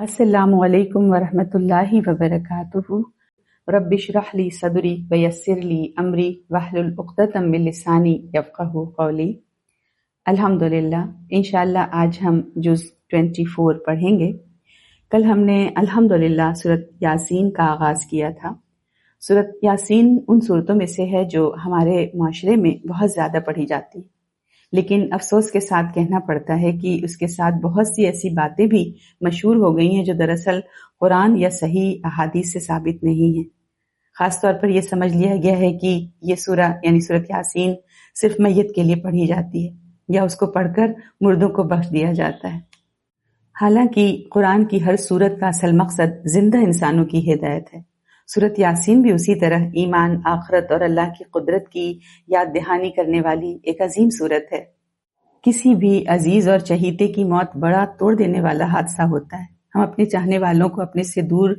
السلام علیکم ورحمۃ اللہ وبرکاتہ۔ رب اشرح لی صدری ویسر لی امری واحلل عقدۃ من لسانی یفقہوا قولی۔ الحمدللہ، انشاءاللہ آج ہم جز 24 پڑھیں گے۔ کل ہم نے الحمدللہ سورۃ یاسین کا آغاز کیا تھا۔ سورۃ یاسین ان صورتوں میں سے ہے جو ہمارے معاشرے میں بہت زیادہ پڑھی جاتی ہے، لیکن افسوس کے ساتھ کہنا پڑتا ہے کہ اس کے ساتھ بہت سی ایسی باتیں بھی مشہور ہو گئی ہیں جو دراصل قرآن یا صحیح احادیث سے ثابت نہیں ہیں۔ خاص طور پر یہ سمجھ لیا گیا ہے کہ یہ سورہ یعنی سورۃ یاسین صرف میت کے لیے پڑھی جاتی ہے یا اس کو پڑھ کر مردوں کو بخش دیا جاتا ہے، حالانکہ قرآن کی ہر سورت کا اصل مقصد زندہ انسانوں کی ہدایت ہے۔ سورۃ یاسین بھی اسی طرح ایمان، آخرت اور اللہ کی قدرت کی یاد دہانی کرنے والی ایک عظیم سورت ہے۔ کسی بھی عزیز اور چہیتے کی موت بڑا توڑ دینے والا حادثہ ہوتا ہے۔ ہم اپنے چاہنے والوں کو اپنے سے دور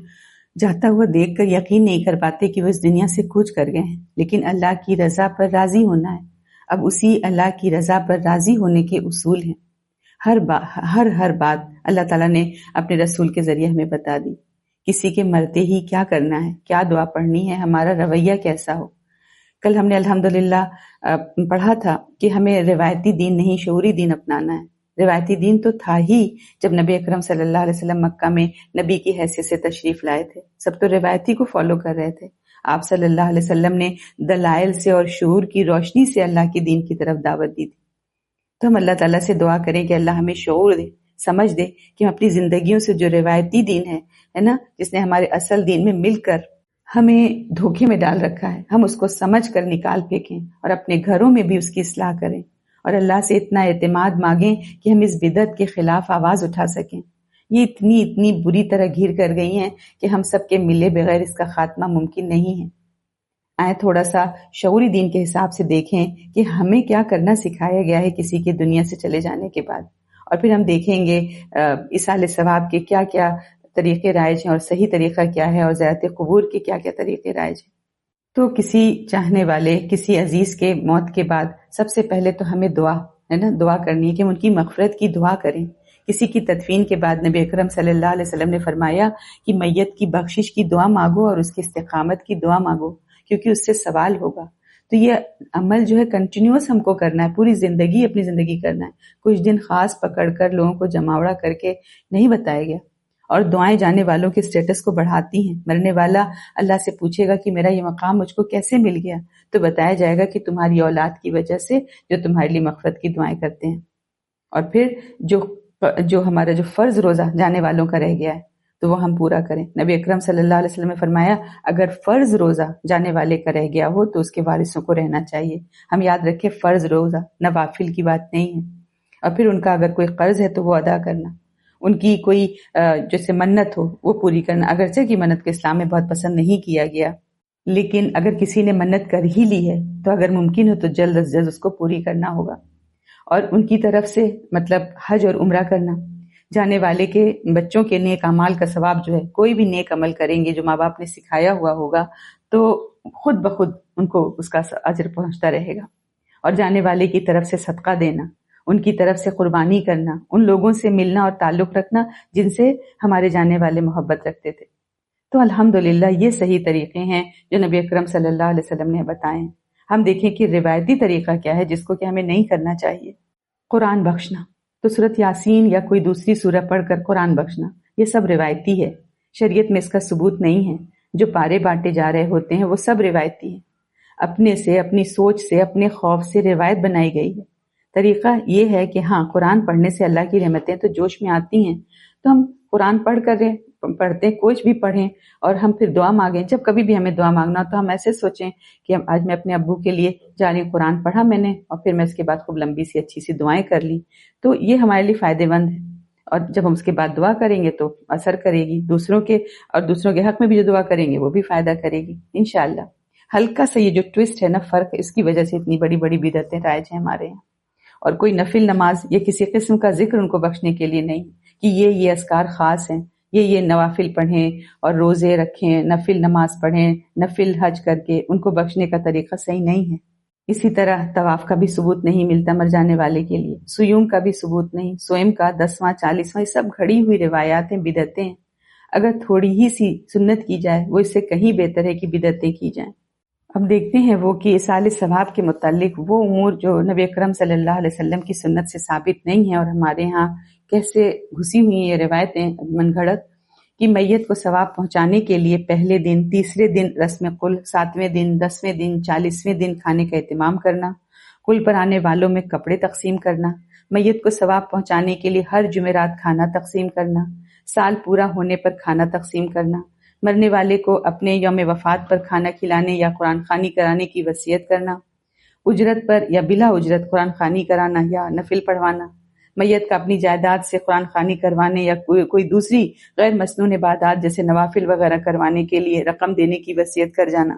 جاتا ہوا دیکھ کر یقین نہیں کر پاتے کہ وہ اس دنیا سے کوچ کر گئے ہیں، لیکن اللہ کی رضا پر راضی ہونا ہے۔ اب اسی اللہ کی رضا پر راضی ہونے کے اصول ہیں۔ ہر بات اللہ تعالیٰ نے اپنے رسول کے ذریعے ہمیں بتا دی۔ کسی کے مرتے ہی کیا کرنا ہے، کیا دعا پڑھنی ہے، ہمارا رویہ کیسا ہو۔ کل ہم نے الحمدللہ پڑھا تھا کہ ہمیں روایتی دین نہیں شعوری دین اپنانا ہے۔ روایتی دین تو تھا ہی جب نبی اکرم صلی اللہ علیہ وسلم مکہ میں نبی کی حیثیت سے تشریف لائے تھے، سب تو روایتی کو فالو کر رہے تھے۔ آپ صلی اللہ علیہ وسلم نے دلائل سے اور شعور کی روشنی سے اللہ کے دین کی طرف دعوت دی تھی۔ تو ہم اللہ تعالیٰ سے دعا کریں کہ اللہ ہمیں شعور دے، سمجھ دے کہ ہم اپنی زندگیوں سے جو روایتی دین ہے نا، جس نے ہمارے اصل دین میں مل کر ہمیں دھوکے میں ڈال رکھا ہے، ہم اس کو سمجھ کر نکال پھینکیں اور اپنے گھروں میں بھی اس کی اصلاح کریں اور اللہ سے اتنا اعتماد مانگیں کہ ہم اس بدعت کے خلاف آواز اٹھا سکیں۔ یہ اتنی بری طرح گھیر کر گئی ہیں کہ ہم سب کے ملے بغیر اس کا خاتمہ ممکن نہیں ہے۔ آئیں تھوڑا سا شعوری دین کے حساب سے دیکھیں کہ ہمیں کیا کرنا سکھایا گیا ہے کسی کے دنیا سے چلے جانے کے بعد، اور پھر ہم دیکھیں گے ایصال ثواب کے کیا کیا طریقے رائج ہیں اور صحیح طریقہ کیا ہے، اور زیارت قبور کے کیا کیا طریقے رائج ہیں۔ تو کسی چاہنے والے، کسی عزیز کے موت کے بعد سب سے پہلے تو ہمیں دعا کرنی ہے کہ ہم ان کی مغفرت کی دعا کریں۔ کسی کی تدفین کے بعد نبی اکرم صلی اللہ علیہ وسلم نے فرمایا کہ میت کی بخشش کی دعا مانگو اور اس کی استقامت کی دعا مانگو، کیونکہ اس سے سوال ہوگا۔ تو یہ عمل جو ہے کنٹینیوس ہم کو کرنا ہے، پوری زندگی اپنی زندگی کرنا ہے، کچھ دن خاص پکڑ کر لوگوں کو جماوڑا کر کے نہیں بتایا گیا۔ اور دعائیں جانے والوں کے سٹیٹس کو بڑھاتی ہیں۔ مرنے والا اللہ سے پوچھے گا کہ میرا یہ مقام مجھ کو کیسے مل گیا، تو بتایا جائے گا کہ تمہاری اولاد کی وجہ سے جو تمہارے لیے مغفرت کی دعائیں کرتے ہیں۔ اور پھر جو ہمارا جو فرض روزہ جانے والوں کا رہ گیا ہے تو وہ ہم پورا کریں۔ نبی اکرم صلی اللہ علیہ وسلم نے فرمایا اگر فرض روزہ جانے والے کا رہ گیا ہو تو اس کے وارثوں کو رہنا چاہیے۔ ہم یاد رکھیں فرض روزہ، نوافل کی بات نہیں ہے۔ اور پھر ان کا اگر کوئی قرض ہے تو وہ ادا کرنا، ان کی کوئی جیسے منت ہو وہ پوری کرنا، اگرچہ کہ منت کو اسلام میں بہت پسند نہیں کیا گیا، لیکن اگر کسی نے منت کر ہی لی ہے تو اگر ممکن ہو تو جلد از جلد اس کو پوری کرنا ہوگا۔ اور ان کی طرف سے مطلب حج اور عمرہ کرنا، جانے والے کے بچوں کے نیک اعمال کا ثواب جو ہے، کوئی بھی نیک عمل کریں گے جو ماں باپ نے سکھایا ہوا ہوگا تو خود بخود ان کو اس کا اجر پہنچتا رہے گا۔ اور جانے والے کی طرف سے صدقہ دینا، ان کی طرف سے قربانی کرنا، ان لوگوں سے ملنا اور تعلق رکھنا جن سے ہمارے جانے والے محبت رکھتے تھے۔ تو الحمدللہ یہ صحیح طریقے ہیں جو نبی اکرم صلی اللہ علیہ وسلم نے بتائے ہیں۔ ہم دیکھیں کہ روایتی طریقہ کیا ہے جس کو کہ ہمیں نہیں کرنا چاہیے۔ قرآن بخشنا، تو سورۃ یاسین یا کوئی دوسری سورہ پڑھ کر قرآن بخشنا، یہ سب روایتی ہے، شریعت میں اس کا ثبوت نہیں ہے۔ جو پارے بانٹے جا رہے ہوتے ہیں وہ سب روایتی ہیں، اپنے سے، اپنی سوچ سے، اپنے خوف سے روایت بنائی گئی ہے۔ طریقہ یہ ہے کہ ہاں قرآن پڑھنے سے اللہ کی رحمتیں تو جوش میں آتی ہیں، تو ہم قرآن پڑھتے کچھ بھی پڑھیں اور ہم پھر دعا مانگیں۔ جب کبھی بھی ہمیں دعا مانگنا تو ہم ایسے سوچیں کہ آج میں اپنے ابو کے لیے جا رہی ہوں، قرآن پڑھا میں نے اور پھر میں اس کے بعد خوب لمبی سی اچھی سی دعائیں کر لی، تو یہ ہمارے لیے فائدے مند ہے۔ اور جب ہم اس کے بعد دعا کریں گے تو اثر کرے گی، دوسروں کے حق میں بھی جو دعا کریں گے وہ بھی فائدہ کرے گی انشاءاللہ۔ ہلکا سا یہ جو ٹویسٹ ہے نا، فرق، اس کی وجہ سے اتنی بڑی بڑی بدعتیں رائج ہیں ہمارے یہاں۔ اور کوئی نفل نماز یا کسی قسم کا ذکر ان کو بخشنے کے لیے نہیں کہ یہ اذکار خاص ہیں، یہ نوافل پڑھیں اور روزے رکھیں، نفل نماز پڑھیں، نفل حج کر کے ان کو بخشنے کا طریقہ صحیح نہیں ہے۔ اسی طرح طواف کا بھی ثبوت نہیں ملتا مر جانے والے کے لیے، سیوم کا بھی ثبوت نہیں، سوئم کا 10واں 40واں، یہ سب گھڑی ہوئی روایات ہیں، بدعتیں ہیں۔ اگر تھوڑی ہی سی سنت کی جائے وہ اس سے کہیں بہتر ہے کہ بدعتیں کی جائیں۔ اب دیکھتے ہیں وہ کہ اصال ثواب کے متعلق وہ امور جو نبی اکرم صلی اللہ علیہ وسلم کی سنت سے ثابت نہیں ہیں اور ہمارے ہاں کیسے گھسی ہوئی ہیں یہ روایتیں من گھڑت، کہ میت کو ثواب پہنچانے کے لیے پہلے دن، تیسرے دن رسم قل، 7ویں دن، 10ویں دن، 40ویں دن کھانے کا اہتمام کرنا، قل پر آنے والوں میں کپڑے تقسیم کرنا، میت کو ثواب پہنچانے کے لیے ہر جمعرات کھانا تقسیم کرنا، سال پورا ہونے پر کھانا تقسیم کرنا، مرنے والے کو اپنے یوم وفات پر کھانا کھلانے یا قرآن خوانی کرانے کی وصیت کرنا، اجرت پر یا بلا اجرت قرآن خوانی کرانا یا نفل پڑھوانا، میت کا اپنی جائیداد سے قرآن خوانی کروانے یا کوئی دوسری غیر مسنون عبادات جیسے نوافل وغیرہ کروانے کے لیے رقم دینے کی وصیت کر جانا،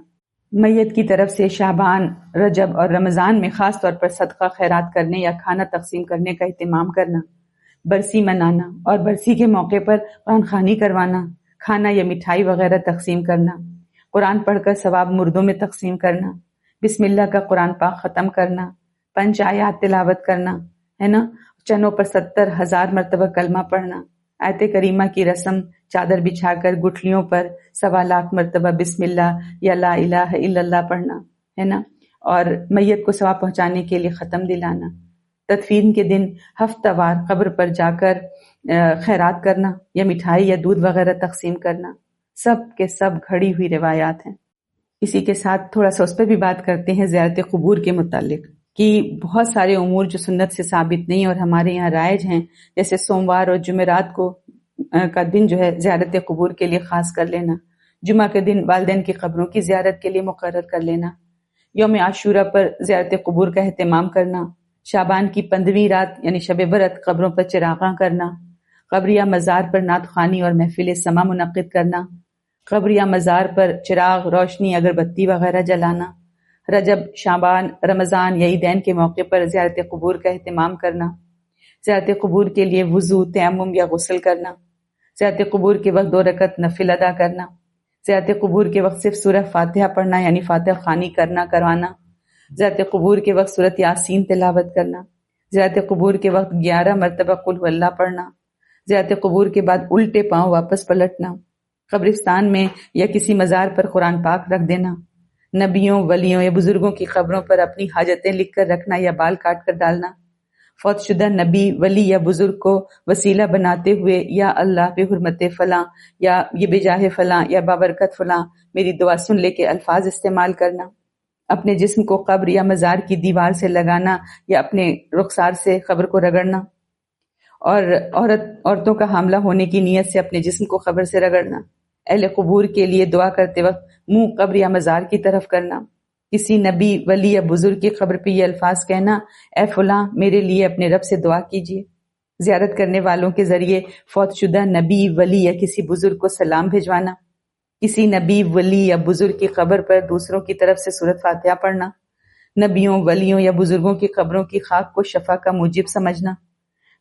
میت کی طرف سے شعبان، رجب اور رمضان میں خاص طور پر صدقہ خیرات کرنے یا کھانا تقسیم کرنے کا اہتمام کرنا، برسی منانا اور برسی کے موقع پر قرآن خوانی کروانا، کھانا یا مٹھائی وغیرہ تقسیم کرنا، قرآن پڑھ کر ثواب مردوں میں تقسیم کرنا، بسم اللہ کا قرآن پاک ختم کرنا، 5 آیات تلاوت کرنا ہے نا، چنوں پر 70,000 مرتبہ کلمہ پڑھنا، آیت کریمہ کی رسم، چادر بچھا کر گٹھلیوں پر 1.25 مرتبہ بسم اللہ یا لا الہ الا اللہ پڑھنا ہے نا، اور میت کو ثواب پہنچانے کے لیے ختم دلانا، تدفین کے دن ہفتہ وار قبر پر جا کر خیرات کرنا یا مٹھائی یا دودھ وغیرہ تقسیم کرنا، سب کے سب گھڑی ہوئی روایات ہیں۔ اسی کے ساتھ تھوڑا سا اس پہ بھی بات کرتے ہیں زیارت قبور کے متعلق، کہ بہت سارے امور جو سنت سے ثابت نہیں اور ہمارے یہاں رائج ہیں، جیسے سوموار اور جمعرات کو کا دن جو ہے زیارت قبور کے لیے خاص کر لینا، جمعہ کے دن والدین کی قبروں کی زیارت کے لیے مقرر کر لینا، یوم عاشورہ پر زیارت قبور کا اہتمام کرنا، شعبان کی 15ویں رات یعنی شب برأت قبروں پر چراغاں کرنا، قبر یا مزار پر نعت خوانی اور محفل سما منعقد کرنا، قبر یا مزار پر چراغ، روشنی، اگربتی وغیرہ جلانا، رجب، شعبان، رمضان یا عیدین کے موقع پر زیارت قبور کا اہتمام کرنا، زیارت قبور کے لیے وضو، تیمم یا غسل کرنا، زیارت قبور کے وقت 2 رکعت نفل ادا کرنا، زیارت قبور کے وقت صرف سورہ فاتحہ پڑھنا یعنی فاتحہ خوانی کروانا، زیارت قبور کے وقت سورۃ یاسین تلاوت کرنا، زیارت قبور کے وقت 11 مرتبہ قل هو اللہ پڑھنا، زیارت قبور کے بعد الٹے پاؤں واپس پلٹنا، قبرستان میں یا کسی مزار پر قرآن پاک رکھ دینا، نبیوں، ولیوں یا بزرگوں کی قبروں پر اپنی حاجتیں لکھ کر رکھنا یا بال کاٹ کر ڈالنا، فوت شدہ نبی، ولی یا بزرگ کو وسیلہ بناتے ہوئے یا اللہ بحرمت فلاں یا یہ بجاہ فلاں یا بابرکت فلاں میری دعا سن لے کے الفاظ استعمال کرنا، اپنے جسم کو قبر یا مزار کی دیوار سے لگانا یا اپنے رخسار سے قبر کو رگڑنا، اور عورتوں کا حاملہ ہونے کی نیت سے اپنے جسم کو قبر سے رگڑنا، اہل قبور کے لیے دعا کرتے وقت منہ قبر یا مزار کی طرف کرنا، کسی نبی، ولی یا بزرگ کی قبر پہ یہ الفاظ کہنا، اے فلاں میرے لیے اپنے رب سے دعا کیجیے، زیارت کرنے والوں کے ذریعے فوت شدہ نبی، ولی یا کسی بزرگ کو سلام بھیجوانا، کسی نبی، ولی یا بزرگ کی قبر پر دوسروں کی طرف سے سورۃ فاتحہ پڑھنا، نبیوں، ولیوں یا بزرگوں کی قبروں کی خاک کو شفا کا موجب سمجھنا،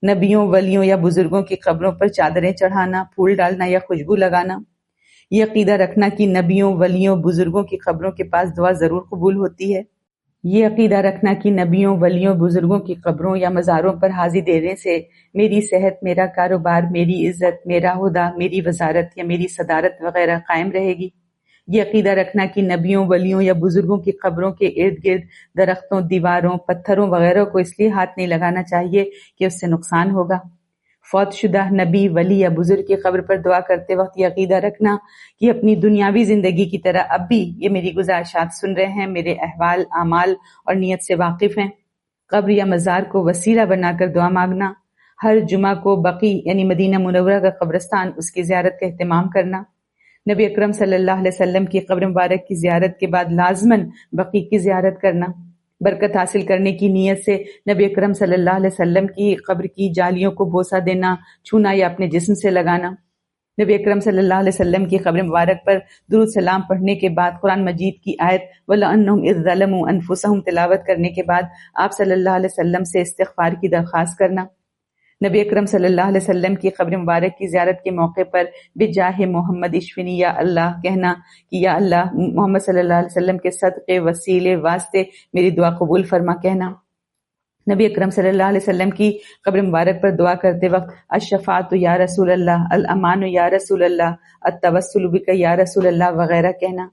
نبیوں، ولیوں یا بزرگوں کی قبروں پر چادریں چڑھانا، پھول ڈالنا یا خوشبو لگانا، یہ عقیدہ رکھنا کہ نبیوں، ولیوں، بزرگوں کی قبروں کے پاس دعا ضرور قبول ہوتی ہے، یہ عقیدہ رکھنا کہ نبیوں، ولیوں، بزرگوں کی قبروں یا مزاروں پر حاضری دینے سے میری صحت، میرا کاروبار، میری عزت، میرا عہدہ، میری وزارت یا میری صدارت وغیرہ قائم رہے گی، یہ عقیدہ رکھنا کہ نبیوں، ولیوں یا بزرگوں کی قبروں کے ارد گرد درختوں، دیواروں، پتھروں وغیرہ کو اس لیے ہاتھ نہیں لگانا چاہیے کہ اس سے نقصان ہوگا، فوت شدہ نبی، ولی یا بزرگ کی قبر پر دعا کرتے وقت یہ عقیدہ رکھنا کہ اپنی دنیاوی زندگی کی طرح اب بھی یہ میری گزارشات سن رہے ہیں، میرے احوال، اعمال اور نیت سے واقف ہیں، قبر یا مزار کو وسیلہ بنا کر دعا مانگنا، ہر جمعہ کو بقیع یعنی مدینہ منورہ کا قبرستان، اس کی زیارت کا اہتمام کرنا، نبی اکرم صلی اللہ علیہ وسلم کی قبر مبارک کی زیارت کے بعد لازماً بقیع کی زیارت کرنا، برکت حاصل کرنے کی نیت سے نبی اکرم صلی اللہ علیہ وسلم کی قبر کی جالیوں کو بوسہ دینا، چھونا یا اپنے جسم سے لگانا، نبی اکرم صلی اللہ علیہ وسلم کی قبر مبارک پر درود سلام پڑھنے کے بعد قرآن مجید کی آیت وَلَأَنَّهُمْ إِذْ ظَلَمُوا أَنفُسَهُمْ تلاوت کرنے کے بعد آپ صلی اللہ علیہ وسلم سے استغفار کی درخواست کرنا، نبی اکرم صلی اللہ علیہ وسلم کی قبر مبارک کی زیارت کے موقع پر بجاہ محمد اشفنی یا اللہ کہنا کہ یا اللہ محمد صلی اللہ علیہ وسلم کے صدقے وسیلے واسطے میری دعا قبول فرما کہنا. نبی اکرم صلی اللہ علیہ وسلم کی قبر مبارک پر دعا کرتے وقت الشفاعت یا رسول اللہ، الامان یا رسول اللہ، التوسل بک یا رسول اللہ وغیرہ کہنا.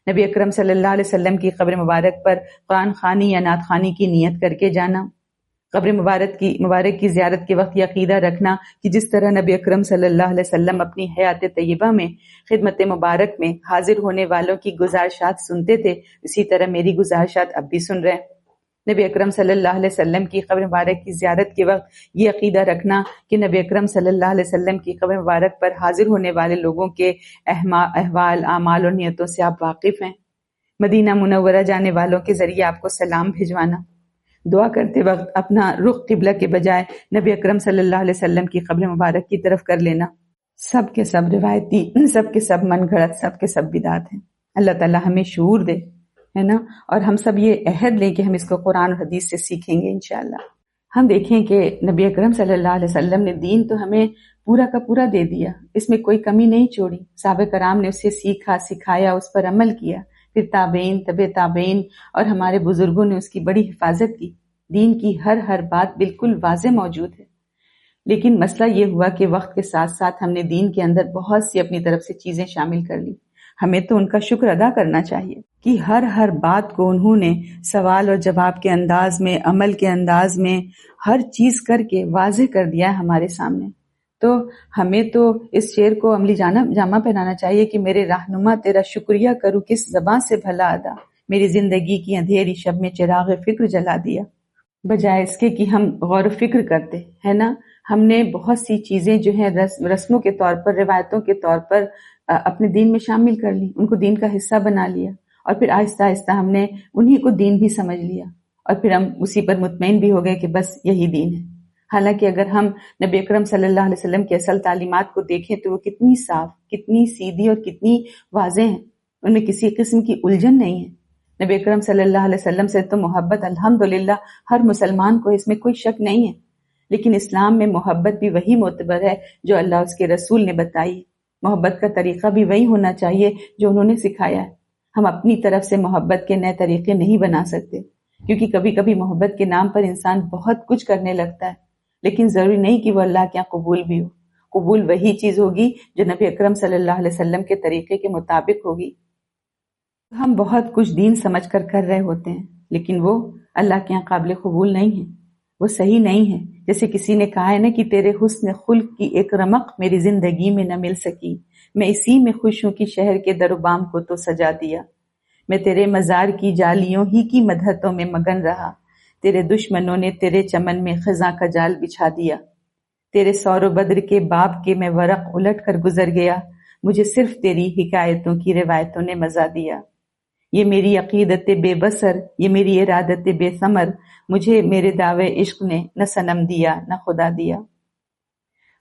نبی اکرم صلی اللہ علیہ وسلم کی قبر مبارک پر قرآن خوانی یا نعت خوانی کی نیت کر کے جانا. قبر مبارک کی زیارت کے وقت یہ عقیدہ رکھنا کہ جس طرح نبی اکرم صلی اللہ علیہ وسلم اپنی حیات طیبہ میں خدمت مبارک میں حاضر ہونے والوں کی گزارشات سنتے تھے، اسی طرح میری گزارشات اب بھی سن رہے ہیں. نبی اکرم صلی اللہ علیہ وسلم کی قبر مبارک کی زیارت کے وقت یہ عقیدہ رکھنا کہ نبی اکرم صلی اللہ علیہ وسلم کی قبر مبارک پر حاضر ہونے والے لوگوں کے احوال، اعمال اور نیتوں سے آپ واقف ہیں. مدینہ منورہ جانے والوں کے ذریعے آپ کو سلام بھجوانا. دعا کرتے وقت اپنا رخ قبلہ کے بجائے نبی اکرم صلی اللہ علیہ وسلم کی قبر مبارک کی طرف کر لینا. سب کے سب روایتی، سب کے سب من گھڑت، سب کے سب بدعت ہیں. اللہ تعالی ہمیں شعور دے، ہے نا، اور ہم سب یہ عہد لیں کہ ہم اس کو قرآن اور حدیث سے سیکھیں گے انشاءاللہ. ہم دیکھیں کہ نبی اکرم صلی اللہ علیہ وسلم نے دین تو ہمیں پورا کا پورا دے دیا، اس میں کوئی کمی نہیں چھوڑی. صحابہ کرام نے اسے سیکھا، سکھایا، اس پر عمل کیا. پھر تابعین، طبع تابعین اور ہمارے بزرگوں نے اس کی بڑی حفاظت کی. دین کی ہر بات بالکل واضح موجود ہے. لیکن مسئلہ یہ ہوا کہ وقت کے ساتھ ساتھ ہم نے دین کے اندر بہت سی اپنی طرف سے چیزیں شامل کر لی. ہمیں تو ان کا شکر ادا کرنا چاہیے کہ ہر بات کو انہوں نے سوال اور جواب کے انداز میں، عمل کے انداز میں ہر چیز کر کے واضح کر دیا ہے ہمارے سامنے. تو ہمیں تو اس شعر کو عملی جامہ پہنانا چاہیے کہ میرے رہنما تیرا شکریہ کروں کس زباں سے بھلا ادا، میری زندگی کی اندھیری شب میں چراغ فکر جلا دیا. بجائے اس کے کہ ہم غور و فکر کرتے ہے نا، ہم نے بہت سی چیزیں جو ہیں رسموں کے طور پر، روایتوں کے طور پر اپنے دین میں شامل کر لی، ان کو دین کا حصہ بنا لیا، اور پھر آہستہ آہستہ ہم نے انہی کو دین بھی سمجھ لیا، اور پھر ہم اسی پر مطمئن بھی ہو گئے کہ بس یہی دین ہے. حالانکہ اگر ہم نبی اکرم صلی اللہ علیہ وسلم کی اصل تعلیمات کو دیکھیں تو وہ کتنی صاف، کتنی سیدھی اور کتنی واضح ہیں. ان میں کسی قسم کی الجھن نہیں ہے. نبی اکرم صلی اللہ علیہ وسلم سے تو محبت الحمدللہ ہر مسلمان کو، اس میں کوئی شک نہیں ہے. لیکن اسلام میں محبت بھی وہی معتبر ہے جو اللہ اس کے رسول نے بتائی. محبت کا طریقہ بھی وہی ہونا چاہیے جو انہوں نے سکھایا ہے. ہم اپنی طرف سے محبت کے نئے طریقے نہیں بنا سکتے، کیونکہ کبھی کبھی محبت کے نام پر انسان بہت کچھ کرنے لگتا ہے، لیکن ضروری نہیں کہ وہ اللہ کے یہاں قبول بھی ہو. قبول وہی چیز ہوگی جو نبی اکرم صلی اللہ علیہ وسلم کے طریقے کے مطابق ہوگی. ہم بہت کچھ دین سمجھ کر رہے ہوتے ہیں، لیکن وہ اللہ کے یہاں قابل قبول نہیں ہے، وہ صحیح نہیں ہے. جیسے کسی نے کہا ہے نا کہ تیرے حسن خلق کی ایک رمق میری زندگی میں نہ مل سکی، میں اسی میں خوش ہوں کہ شہر کے در و بام کو تو سجا دیا. میں تیرے مزار کی جالیوں ہی کی مدحتوں میں مگن رہا، تیرے دشمنوں نے تیرے چمن میں خزاں کا جال بچھا دیا. تیرے سور و بدر کے باب کے میں ورق الٹ کر گزر گیا، مجھے صرف تیری حکایتوں کی روایتوں نے مزہ دیا. یہ میری عقیدت بے بسر، یہ میری ارادت بے ثمر، مجھے میرے دعوے عشق نے نہ صنم دیا نہ خدا دیا.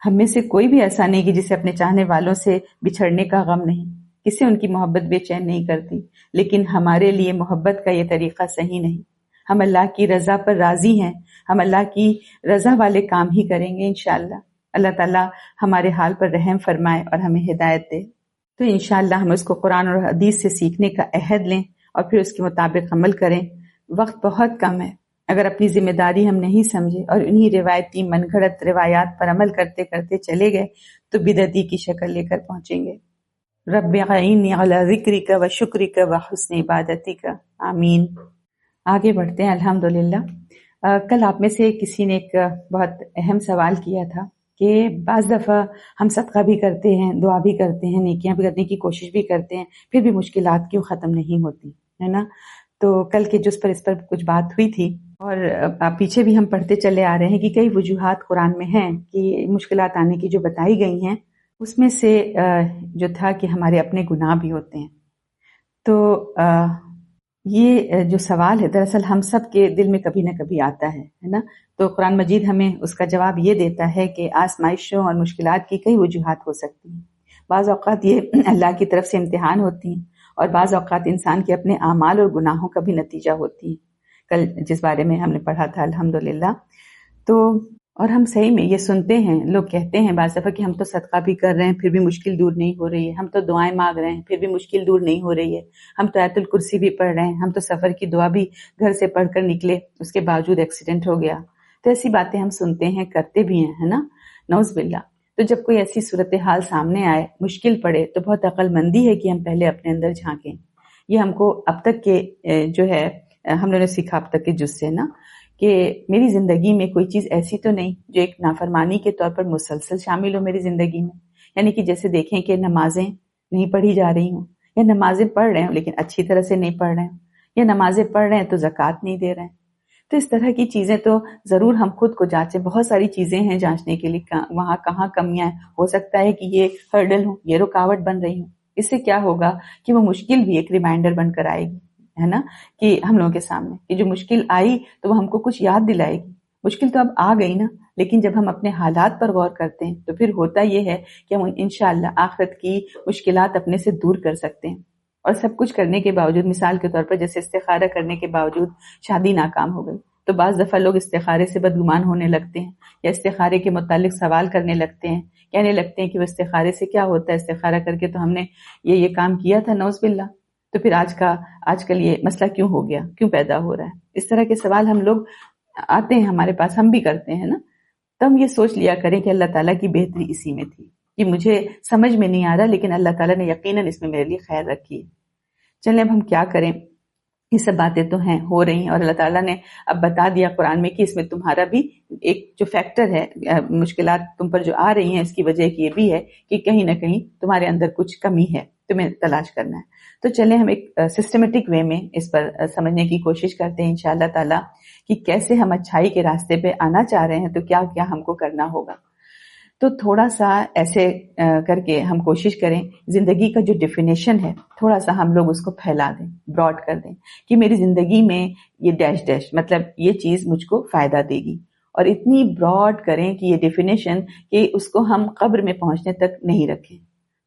ہم میں سے کوئی بھی ایسا نہیں کہ جسے اپنے چاہنے والوں سے بچھڑنے کا غم نہیں، کسے ان کی محبت بے چین نہیں کرتی. لیکن ہمارے لیے محبت کا یہ طریقہ صحیح نہیں. ہم اللہ کی رضا پر راضی ہیں، ہم اللہ کی رضا والے کام ہی کریں گے انشاءاللہ. اللہ تعالیٰ ہمارے حال پر رحم فرمائے اور ہمیں ہدایت دے. تو انشاءاللہ ہم اس کو قرآن اور حدیث سے سیکھنے کا عہد لیں اور پھر اس کے مطابق عمل کریں. وقت بہت کم ہے. اگر اپنی ذمہ داری ہم نہیں سمجھے اور انہی روایتی من گھڑت روایات پر عمل کرتے کرتے چلے گئے تو بدعتی کی شکل لے کر پہنچیں گے. رب اعینی علی ذکرک و شکرک و حسن عبادتک. آمین. آگے بڑھتے ہیں. الحمدللہ. کل آپ میں سے کسی نے ایک بہت اہم سوال کیا تھا کہ بعض دفعہ ہم صدقہ بھی کرتے ہیں، دعا بھی کرتے ہیں، نیکیاں بھی کرنے کی کوشش بھی کرتے ہیں، پھر بھی مشکلات کیوں ختم نہیں ہوتی، ہے نا. تو کل کے جس پر اس پر کچھ بات ہوئی تھی، اور پیچھے بھی ہم پڑھتے چلے آ رہے ہیں کہ کئی وجوہات قرآن میں ہیں کہ مشکلات آنے کی جو بتائی گئی ہیں، اس میں سے جو تھا کہ ہمارے اپنے گناہ بھی ہوتے ہیں. تو یہ جو سوال ہے دراصل ہم سب کے دل میں کبھی نہ کبھی آتا ہے نا. تو قرآن مجید ہمیں اس کا جواب یہ دیتا ہے کہ آزمائشوں اور مشکلات کی کئی وجوہات ہو سکتی ہیں. بعض اوقات یہ اللہ کی طرف سے امتحان ہوتی ہیں، اور بعض اوقات انسان کے اپنے اعمال اور گناہوں کا بھی نتیجہ ہوتی ہیں، کل جس بارے میں ہم نے پڑھا تھا الحمدللہ. تو اور ہم صحیح میں یہ سنتے ہیں، لوگ کہتے ہیں بعض دفعہ کہ ہم تو صدقہ بھی کر رہے ہیں پھر بھی مشکل دور نہیں ہو رہی ہے، ہم تو دعائیں مانگ رہے ہیں پھر بھی مشکل دور نہیں ہو رہی ہے، ہم تو آیت الکرسی بھی پڑھ رہے ہیں، ہم تو سفر کی دعا بھی گھر سے پڑھ کر نکلے، اس کے باوجود ایکسیڈنٹ ہو گیا۔ تو ایسی باتیں ہم سنتے ہیں، کرتے بھی ہیں، ہے نا، نعوذ باللہ۔ تو جب کوئی ایسی صورتحال سامنے آئے، مشکل پڑے، تو بہت عقل مندی ہے کہ ہم پہلے اپنے اندر جھانکیں۔ یہ ہم کو اب تک کے جو ہے ہم نے سیکھا اب تک کے جز سے نا، کہ میری زندگی میں کوئی چیز ایسی تو نہیں جو ایک نافرمانی کے طور پر مسلسل شامل ہو میری زندگی میں۔ یعنی کہ جیسے دیکھیں کہ نمازیں نہیں پڑھی جا رہی ہوں، یا نمازیں پڑھ رہے ہوں لیکن اچھی طرح سے نہیں پڑھ رہے ہوں، یا نمازیں پڑھ رہے ہیں تو زکوٰۃ نہیں دے رہے ہیں۔ تو اس طرح کی چیزیں تو ضرور ہم خود کو جانچیں۔ بہت ساری چیزیں ہیں جانچنے کے لیے، وہاں کہاں کمیاں ہیں۔ ہو سکتا ہے کہ یہ ہرڈل ہوں، یہ رکاوٹ بن رہی ہوں۔ اس سے کیا ہوگا کہ وہ مشکل بھی ایک ریمائنڈر بن کر آئے گی، ہے نا، کہ ہم لوگوں کے سامنے کہ جو مشکل آئی تو وہ ہم کو کچھ یاد دلائے گی۔ مشکل تو اب آ گئی نا، لیکن جب ہم اپنے حالات پر غور کرتے ہیں تو پھر ہوتا یہ ہے کہ ہم انشاءاللہ آخرت کی مشکلات اپنے سے دور کر سکتے ہیں۔ اور سب کچھ کرنے کے باوجود، مثال کے طور پر جیسے استخارہ کرنے کے باوجود شادی ناکام ہو گئی، تو بعض دفعہ لوگ استخارے سے بدگمان ہونے لگتے ہیں، یا استخارے کے متعلق سوال کرنے لگتے ہیں، کہنے لگتے ہیں کہ وہ استخارے سے کیا ہوتا ہے، استخارہ کر کے تو ہم نے یہ کام کیا تھا، نعوذ باللہ، تو پھر آج کل یہ مسئلہ کیوں ہو گیا، کیوں پیدا ہو رہا ہے؟ اس طرح کے سوال ہم لوگ آتے ہیں ہمارے پاس، ہم بھی کرتے ہیں نا۔ تو ہم یہ سوچ لیا کریں کہ اللہ تعالیٰ کی بہتری اسی میں تھی، کہ مجھے سمجھ میں نہیں آ رہا لیکن اللہ تعالیٰ نے یقیناً اس میں میرے لیے خیر رکھی ہے۔ چلیں اب ہم کیا کریں، یہ سب باتیں تو ہیں، ہو رہی ہیں، اور اللہ تعالیٰ نے اب بتا دیا قرآن میں کہ اس میں تمہارا بھی ایک جو فیکٹر ہے، مشکلات تم پر جو آ رہی ہیں، اس کی وجہ یہ بھی ہے کہ کہیں نہ کہیں تمہارے اندر کچھ کمی ہے، تمہیں تلاش کرنا ہے۔ تو چلیں ہم ایک سسٹمیٹک وے میں اس پر سمجھنے کی کوشش کرتے ہیں انشاءاللہ تعالیٰ کہ کیسے ہم اچھائی کے راستے پہ آنا چاہ رہے ہیں، تو کیا کیا ہم کو کرنا ہوگا۔ تو تھوڑا سا ایسے کر کے ہم کوشش کریں، زندگی کا جو ڈیفینیشن ہے تھوڑا سا ہم لوگ اس کو pھیلا دیں، براڈ کر دیں، کہ میری زندگی میں یہ ڈیش ڈیش مطلب یہ چیز مجھ کو فائدہ دے گی، اور اتنی براڈ کریں کہ یہ ڈیفینیشن کہ اس کو ہم قبر میں پہنچنے تک نہیں رکھیں۔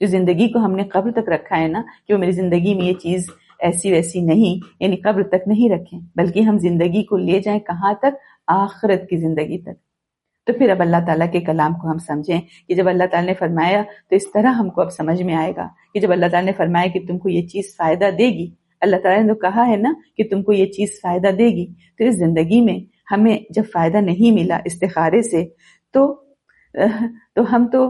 جو زندگی کو ہم نے قبر تک رکھا ہے نا، کہ وہ میری زندگی میں یہ چیز ایسی ویسی نہیں، یعنی قبر تک نہیں رکھیں، بلکہ ہم زندگی کو لے جائیں کہاں تک، آخرت کی زندگی تک۔ تو پھر اب اللہ تعالیٰ کے کلام کو ہم سمجھیں کہ جب اللہ تعالیٰ نے فرمایا تو اس طرح ہم کو اب سمجھ میں آئے گا کہ جب اللہ تعالیٰ نے فرمایا کہ تم کو یہ چیز فائدہ دے گی، اللہ تعالیٰ نے تو کہا ہے نا کہ تم کو یہ چیز فائدہ دے گی، تو اس زندگی میں ہمیں جب فائدہ نہیں ملا استخارے سے تو ہم تو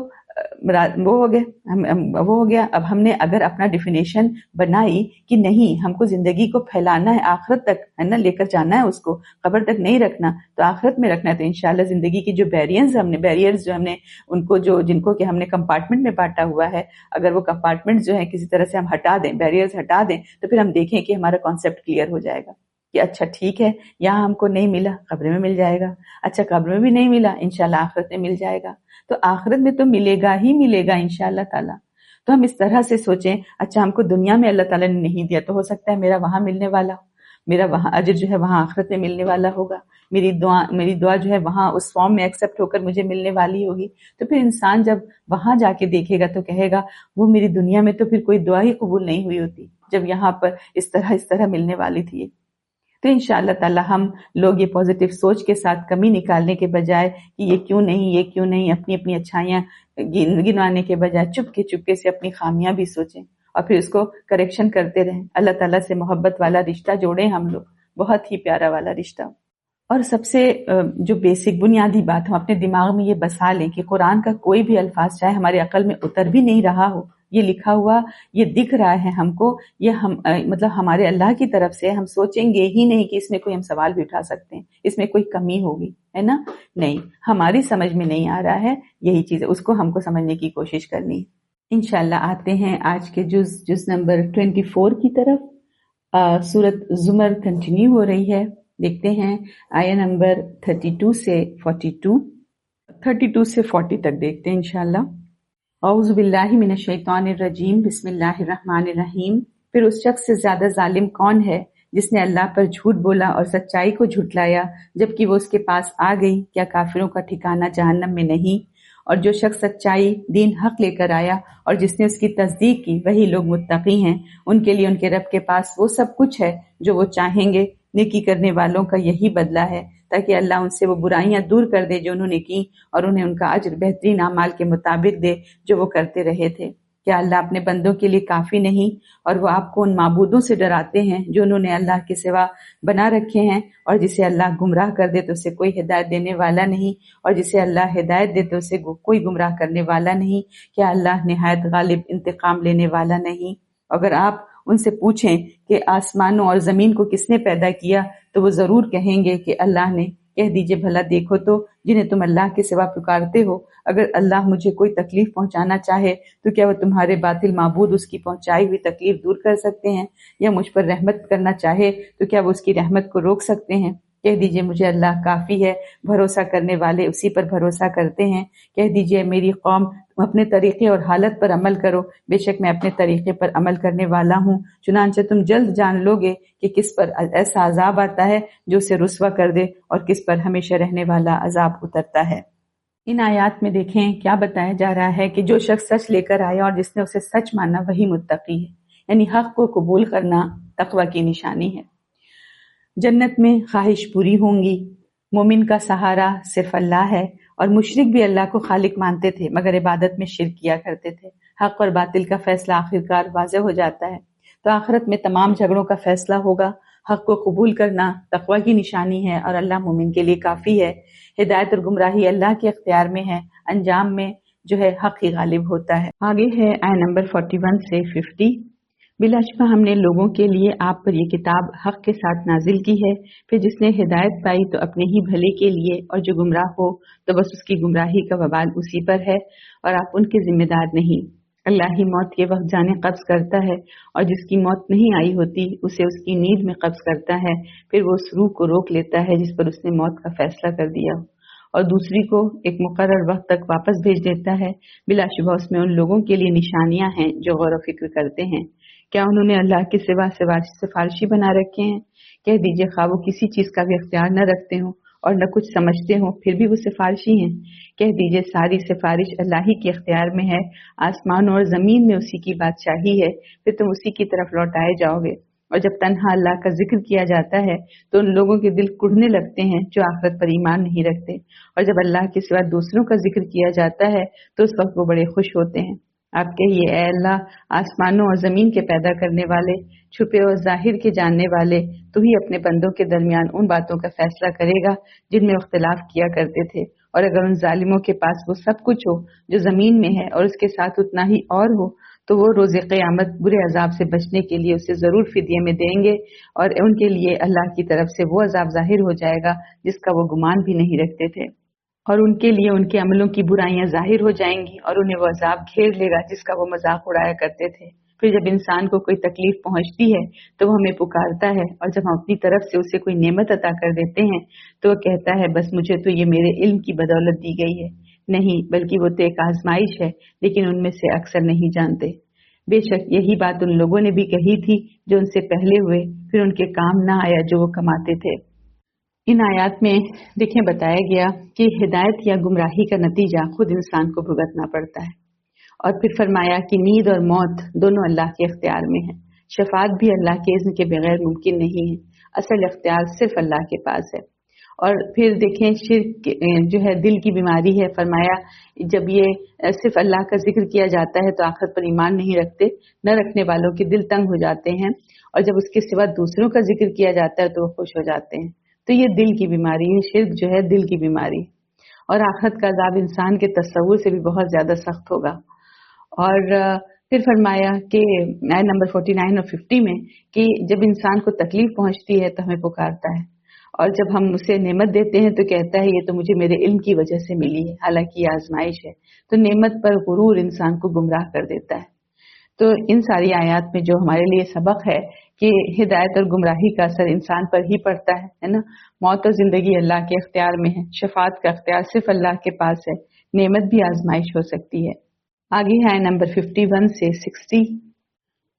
وہ ہو گیا۔ اب ہم نے اگر اپنا ڈیفینیشن بنائی کہ نہیں، ہم کو زندگی کو پھیلانا ہے آخرت تک، ہے نا، لے کر جانا ہے، اس کو قبر تک نہیں رکھنا، تو آخرت میں رکھنا ہے، تو انشاءاللہ زندگی کی جو بیریئرز جو ہم نے ان کو جن کو کہ ہم نے کمپارٹمنٹ میں بانٹا ہوا ہے، اگر وہ کمپارٹمنٹ جو ہے کسی طرح سے ہم ہٹا دیں، بیریئرز ہٹا دیں، تو پھر ہم دیکھیں کہ ہمارا کانسیپٹ کلیئر ہو جائے گا کہ اچھا ٹھیک ہے، یہاں ہم کو نہیں ملا، قبر میں مل جائے گا، اچھا قبر میں بھی نہیں ملا، انشاءاللہ آخرت میں مل جائے گا، تو آخرت میں تو ملے گا ہی ملے گا انشاءاللہ تعالیٰ۔ تو ہم اس طرح سے سوچیں، اچھا ہم کو دنیا میں اللہ تعالیٰ نے نہیں دیا تو ہو سکتا ہے میرا وہاں ملنے والا، میرا وہاں اجر جو ہے وہاں آخرت میں ملنے والا ہوگا، میری دعا جو ہے وہاں اس فارم میں ایکسیپٹ ہو کر مجھے ملنے والی ہوگی۔ تو پھر انسان جب وہاں جا کے دیکھے گا تو کہے گا وہ میری دنیا میں تو پھر کوئی دعا ہی قبول نہیں ہوئی ہوتی، جب یہاں پر اس طرح ملنے والی تھی۔ تو انشاءاللہ تعالی ہم لوگ یہ پازیٹیو سوچ کے ساتھ کمی نکالنے کے بجائے کہ یہ کیوں نہیں، اپنی اپنی اچھائیاں گنوانے کے بجائے چپکے سے اپنی خامیاں بھی سوچیں اور پھر اس کو کریکشن کرتے رہیں، اللہ تعالیٰ سے محبت والا رشتہ جوڑیں ہم لوگ، بہت ہی پیارا والا رشتہ۔ اور سب سے جو بیسک بنیادی بات ہم اپنے دماغ میں یہ بسا لیں کہ قرآن کا کوئی بھی الفاظ چاہے ہمارے عقل میں اتر بھی نہیں رہا ہو، یہ لکھا ہوا، یہ دکھ رہا ہے ہم کو، یہ مطلب ہمارے اللہ کی طرف سے، ہم سوچیں گے ہی نہیں کہ اس میں کوئی ہم سوال بھی اٹھا سکتے ہیں، اس میں کوئی کمی ہوگی، ہے نا، نہیں، ہماری سمجھ میں نہیں آ رہا ہے، یہی چیز ہے، اس کو ہم کو سمجھنے کی کوشش کرنی ہے۔ انشاءاللہ آتے ہیں آج کے جز نمبر 24 کی طرف۔ سورۃ زمر کنٹینیو ہو رہی ہے، دیکھتے ہیں آیہ نمبر 32 سے 40 تک دیکھتے ہیں انشاءاللہ۔ اعوذ باللہ من الشیطان الرجیم، بسم اللہ الرحمن الرحیم۔ پھر اس شخص سے زیادہ ظالم کون ہے جس نے اللہ پر جھوٹ بولا اور سچائی کو جھٹلایا جبکہ وہ اس کے پاس آ گئی؟ کیا کافروں کا ٹھکانہ جہنم میں نہیں؟ اور جو شخص سچائی دین حق لے کر آیا اور جس نے اس کی تصدیق کی، وہی لوگ متقی ہیں، ان کے لیے ان کے رب کے پاس وہ سب کچھ ہے جو وہ چاہیں گے، نیکی کرنے والوں کا یہی بدلہ ہے۔ تاکہ اللہ ان سے وہ برائیاں دور کر دے جو انہوں نے کی اور انہیں ان کا اجر بہترین اعمال کے مطابق دے جو وہ کرتے رہے تھے۔ کیا اللہ اپنے بندوں کے لیے کافی نہیں اور وہ آپ کو ان معبودوں سے ڈراتے ہیں جو انہوں نے اللہ کے سوا بنا رکھے ہیں، اور جسے اللہ گمراہ کر دے تو اسے کوئی ہدایت دینے والا نہیں، اور جسے اللہ ہدایت دے تو اسے کوئی گمراہ کرنے والا نہیں۔ کیا اللہ نہایت غالب انتقام لینے والا نہیں؟ اگر آپ ان سے پوچھیں کہ آسمانوں اور زمین کو کس نے پیدا کیا تو وہ ضرور کہیں گے کہ اللہ نے۔ کہہ دیجئے بھلا دیکھو تو جنہیں تم اللہ کے سوا پکارتے ہو، اگر اللہ مجھے کوئی تکلیف پہنچانا چاہے تو کیا وہ تمہارے باطل معبود اس کی پہنچائی ہوئی تکلیف دور کر سکتے ہیں؟ یا مجھ پر رحمت کرنا چاہے تو کیا وہ اس کی رحمت کو روک سکتے ہیں؟ کہہ دیجئے مجھے اللہ کافی ہے، بھروسہ کرنے والے اسی پر بھروسہ کرتے ہیں۔ کہہ دیجئے میری قوم تم اپنے طریقے اور حالت پر عمل کرو، بے شک میں اپنے طریقے پر عمل کرنے والا ہوں، چنانچہ تم جلد جان لو گے کہ کس پر ایسا عذاب آتا ہے جو اسے رسوا کر دے اور کس پر ہمیشہ رہنے والا عذاب اترتا ہے۔ ان آیات میں دیکھیں کیا بتایا جا رہا ہے کہ جو شخص سچ لے کر آیا اور جس نے اسے سچ مانا وہی متقی ہے، یعنی حق کو قبول کرنا تقوی کی نشانی ہے۔ جنت میں خواہش پوری ہوں گی، مومن کا سہارا صرف اللہ ہے، اور مشرک بھی اللہ کو خالق مانتے تھے مگر عبادت میں شرک کیا کرتے تھے۔ حق اور باطل کا فیصلہ آخرکار واضح ہو جاتا ہے، تو آخرت میں تمام جھگڑوں کا فیصلہ ہوگا۔ حق کو قبول کرنا تقوی کی نشانی ہے اور اللہ مومن کے لیے کافی ہے۔ ہدایت اور گمراہی اللہ کے اختیار میں ہے، انجام میں جو ہے حق ہی غالب ہوتا ہے۔ آگے ہے آیت نمبر 41 سے 50۔ بلا شبہ ہم نے لوگوں کے لیے آپ پر یہ کتاب حق کے ساتھ نازل کی ہے، پھر جس نے ہدایت پائی تو اپنے ہی بھلے کے لیے، اور جو گمراہ ہو تو بس اس کی گمراہی کا وبال اسی پر ہے اور آپ ان کے ذمہ دار نہیں۔ اللہ ہی موت کے وقت جانیں قبض کرتا ہے، اور جس کی موت نہیں آئی ہوتی اسے اس کی نیند میں قبض کرتا ہے، پھر وہ اس روح کو روک لیتا ہے جس پر اس نے موت کا فیصلہ کر دیا، اور دوسری کو ایک مقرر وقت تک واپس بھیج دیتا ہے۔ بلا شبہ اس میں ان لوگوں کے لیے نشانیاں ہیں جو غور و فکر کرتے ہیں۔ کیا انہوں نے اللہ کے سوا سفارشی بنا رکھے ہیں؟ کہہ دیجئے خواہ وہ کسی چیز کا بھی اختیار نہ رکھتے ہوں اور نہ کچھ سمجھتے ہوں پھر بھی وہ سفارشی ہیں۔ کہہ دیجئے ساری سفارش اللہ ہی کے اختیار میں ہے، آسمان اور زمین میں اسی کی بادشاہی ہے، پھر تم اسی کی طرف لوٹائے جاؤ گے۔ اور جب تنہا اللہ کا ذکر کیا جاتا ہے تو ان لوگوں کے دل کڑھنے لگتے ہیں جو آخرت پر ایمان نہیں رکھتے، اور جب اللہ کے سوا دوسروں کا ذکر کیا جاتا ہے تو اس وقت وہ بڑے خوش ہوتے ہیں۔ آپ کہیے اے اللہ آسمانوں اور زمین کے پیدا کرنے والے، چھپے اور ظاہر کے جاننے والے، تو ہی اپنے بندوں کے درمیان ان باتوں کا فیصلہ کرے گا جن میں اختلاف کیا کرتے تھے، اور اگر ان ظالموں کے پاس وہ سب کچھ ہو جو زمین میں ہے اور اس کے ساتھ اتنا ہی اور ہو تو وہ روز قیامت برے عذاب سے بچنے کے لیے اسے ضرور فدیے میں دیں گے، اور ان کے لیے اللہ کی طرف سے وہ عذاب ظاہر ہو جائے گا جس کا وہ گمان بھی نہیں رکھتے تھے، اور ان کے لیے ان کے عملوں کی برائیاں ظاہر ہو جائیں گی اور انہیں وہ عذاب گھیر لے گا جس کا وہ مذاق اڑایا کرتے تھے۔ پھر جب انسان کو کوئی تکلیف پہنچتی ہے تو وہ ہمیں پکارتا ہے، اور جب ہم اپنی طرف سے اسے کوئی نعمت عطا کر دیتے ہیں تو وہ کہتا ہے بس مجھے تو یہ میرے علم کی بدولت دی گئی ہے۔ نہیں، بلکہ وہ تو ایک آزمائش ہے، لیکن ان میں سے اکثر نہیں جانتے۔ بے شک یہی بات ان لوگوں نے بھی کہی تھی جو ان سے پہلے ہوئے، پھر ان کے کام نہ آیا جو وہ کماتے تھے۔ ان آیات میں دیکھیں بتایا گیا کہ ہدایت یا گمراہی کا نتیجہ خود انسان کو بھگتنا پڑتا ہے، اور پھر فرمایا کہ نیند اور موت دونوں اللہ کے اختیار میں ہیں، شفاعت بھی اللہ کے اذن کے بغیر ممکن نہیں ہے، اصل اختیار صرف اللہ کے پاس ہے۔ اور پھر دیکھیں شرک جو ہے دل کی بیماری ہے، فرمایا جب یہ صرف اللہ کا ذکر کیا جاتا ہے تو آخرت پر ایمان نہیں رکھتے، نہ رکھنے والوں کے دل تنگ ہو جاتے ہیں، اور جب اس کے سوا دوسروں کا ذکر کیا جاتا ہے تو وہ خوش ہو جاتے ہیں۔ تو یہ دل کی بیماری ہے، شرک جو ہے دل کی بیماری، اور آخرت کا عذاب انسان کے تصور سے بھی بہت زیادہ سخت ہوگا۔ اور پھر فرمایا کہ آیت نمبر 49 اور 50 میں کہ جب انسان کو تکلیف پہنچتی ہے تو ہمیں پکارتا ہے، اور جب ہم اسے نعمت دیتے ہیں تو کہتا ہے یہ تو مجھے میرے علم کی وجہ سے ملی ہے، حالانکہ یہ آزمائش ہے۔ تو نعمت پر غرور انسان کو گمراہ کر دیتا ہے۔ تو ان ساری آیات میں جو ہمارے لیے سبق ہے کہ ہدایت اور گمراہی کا اثر انسان پر ہی پڑتا ہے نا۔ موت اور زندگی اللہ کے اختیار میں ہے، شفاعت کا اختیار صرف اللہ کے پاس ہے، نعمت بھی آزمائش ہو سکتی ہے۔ آگے ہے نمبر 51 سے 60۔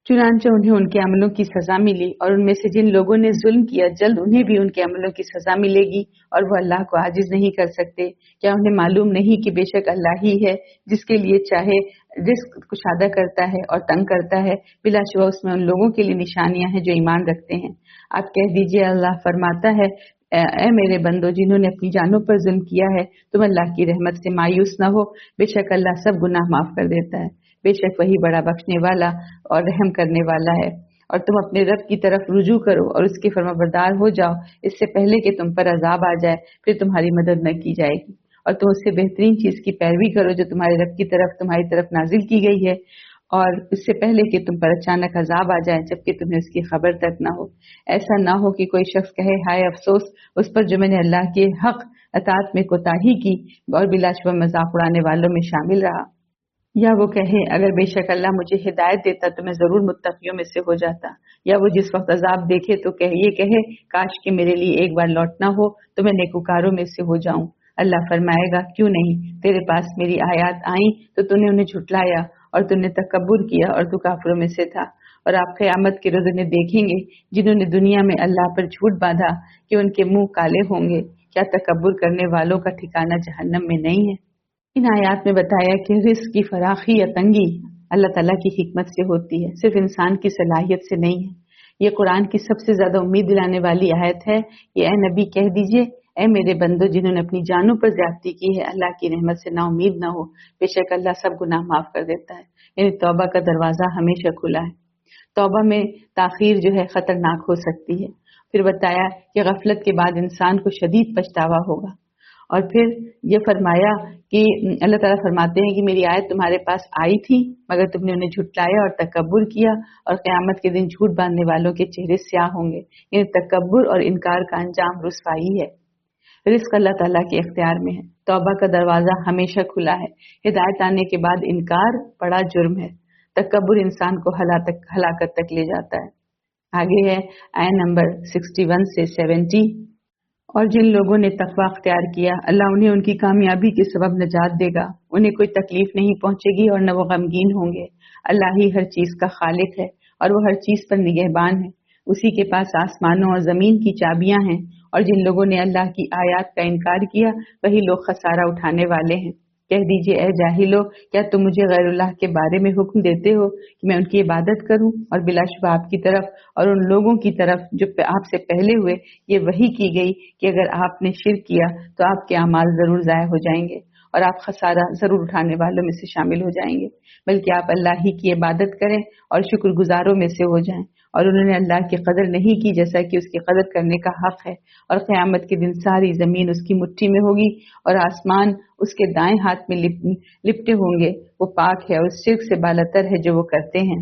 چنانچہ انہیں ان کے عملوں کی سزا ملی، اور ان میں سے جن لوگوں نے ظلم کیا جلد انہیں بھی ان کے عملوں کی سزا ملے گی، اور وہ اللہ کو عاجز نہیں کر سکتے۔ کیا انہیں معلوم نہیں کہ بے شک اللہ ہی ہے جس کے لیے چاہے رزق کشادہ کرتا ہے اور تنگ کرتا ہے؟ بلا شبہ اس میں ان لوگوں کے لیے نشانیاں ہیں جو ایمان رکھتے ہیں۔ آپ کہہ دیجئے اللہ فرماتا ہے اے میرے بندو جنہوں نے اپنی جانوں پر ظلم کیا ہے، تم اللہ کی رحمت سے مایوس نہ ہو، بے شک اللہ سب گناہ معاف کر دیتا ہے، بے شک وہی بڑا بخشنے والا اور رحم کرنے والا ہے۔ اور تم اپنے رب کی طرف رجوع کرو اور اس کے فرمانبردار ہو جاؤ، اس سے پہلے کہ تم پر عذاب آ جائے پھر تمہاری مدد نہ کی جائے گی، اور تم اس سے بہترین چیز کی پیروی کرو جو تمہارے رب کی طرف تمہاری طرف نازل کی گئی ہے، اور اس سے پہلے کہ تم پر اچانک عذاب آ جائے جبکہ تمہیں اس کی خبر تک نہ ہو۔ ایسا نہ ہو کہ کوئی شخص کہے ہائے افسوس اس پر جو میں نے اللہ کے حق اطاعت میں کوتاہی کی اور بلا شبہ مذاق اڑانے والوں میں شامل رہا، یا وہ کہے اگر بے شک اللہ مجھے ہدایت دیتا تو میں ضرور متقیوں میں سے ہو جاتا، یا وہ جس وقت عذاب دیکھے تو یہ کہے کاش کہ میرے لیے ایک بار لوٹنا ہو تو میں نیکوکاروں میں سے ہو جاؤں۔ اللہ فرمائے گا کیوں نہیں، تیرے پاس میری آیات آئیں تو تو نے انہیں جھٹلایا اور تو نے تکبر کیا اور تو کافروں میں سے تھا۔ اور آپ قیامت کے روز انہیں دیکھیں گے جنہوں نے دنیا میں اللہ پر جھوٹ باندھا کہ ان کے منہ کالے ہوں گے، کیا تکبر کرنے والوں کا ٹھکانہ جہنم میں نہیں ہے۔ ان آیات میں بتایا کہ رزق کی فراخی یا تنگی اللہ تعالیٰ کی حکمت سے ہوتی ہے، صرف انسان کی صلاحیت سے نہیں ہے۔ یہ قرآن کی سب سے زیادہ امید دلانے والی آیت ہے۔ یہ اے نبی کہہ دیجئے اے میرے بندو جنہوں نے اپنی جانوں پر زیادتی کی ہے، اللہ کی رحمت سے نا امید نہ ہو، بے شک اللہ سب گناہ معاف کر دیتا ہے۔ یعنی توبہ کا دروازہ ہمیشہ کھلا ہے۔ توبہ میں تاخیر جو ہے خطرناک ہو سکتی ہے۔ پھر بتایا کہ غفلت کے بعد انسان کو شدید پچھتاوا ہوگا، اور پھر یہ فرمایا کہ اللہ تعالیٰ فرماتے ہیں کہ میری آیت تمہارے پاس آئی تھی مگر تم نے انہیں جھٹلایا اور تکبر کیا، اور قیامت کے دن جھوٹ باندھنے والوں کے چہرے سیاہ ہوں گے۔ یعنی تکبر اور انکار کا انجام رسوائی ہے۔ رزق اللہ تعالیٰ کے اختیار میں ہے، توبہ کا دروازہ ہمیشہ کھلا ہے۔ ہدایت آنے کے بعد انکار بڑا جرم ہے، تکبر انسان کو ہلاکت تک لے جاتا ہے۔ آگے ہے آیت نمبر 61 سے 70۔ اور جن لوگوں نے تقوی اختیار کیا اللہ انہیں ان کی کامیابی کے سبب نجات دے گا، انہیں کوئی تکلیف نہیں پہنچے گی اور نہ وہ غمگین ہوں گے۔ اللہ ہی ہر چیز کا خالق ہے اور وہ ہر چیز پر نگہبان ہے، اسی کے پاس آسمانوں اور زمین کی چابیاں ہیں، اور جن لوگوں نے اللہ کی آیات کا انکار کیا وہی لوگ خسارہ اٹھانے والے ہیں۔ کہہ دیجئے اے جاہلو، کیا تم مجھے غیر اللہ کے بارے میں حکم دیتے ہو کہ میں ان کی عبادت کروں؟ اور بلا شبہ آپ کی طرف اور ان لوگوں کی طرف جو آپ سے پہلے ہوئے یہ وحی کی گئی کہ اگر آپ نے شرک کیا تو آپ کے اعمال ضرور ضائع ہو جائیں گے اور آپ خسارہ ضرور اٹھانے والوں میں سے شامل ہو جائیں گے، بلکہ آپ اللہ ہی کی عبادت کریں اور شکر گزاروں میں سے ہو جائیں۔ اور انہوں نے اللہ کی قدر نہیں کی جیسا کہ اس کی قدر کرنے کا حق ہے، اور قیامت کے دن ساری زمین اس کی مٹھی میں ہوگی اور آسمان اس کے دائیں ہاتھ میں لپٹے ہوں گے، وہ پاک ہے اور اس شرک سے بالاتر ہے جو وہ کرتے ہیں۔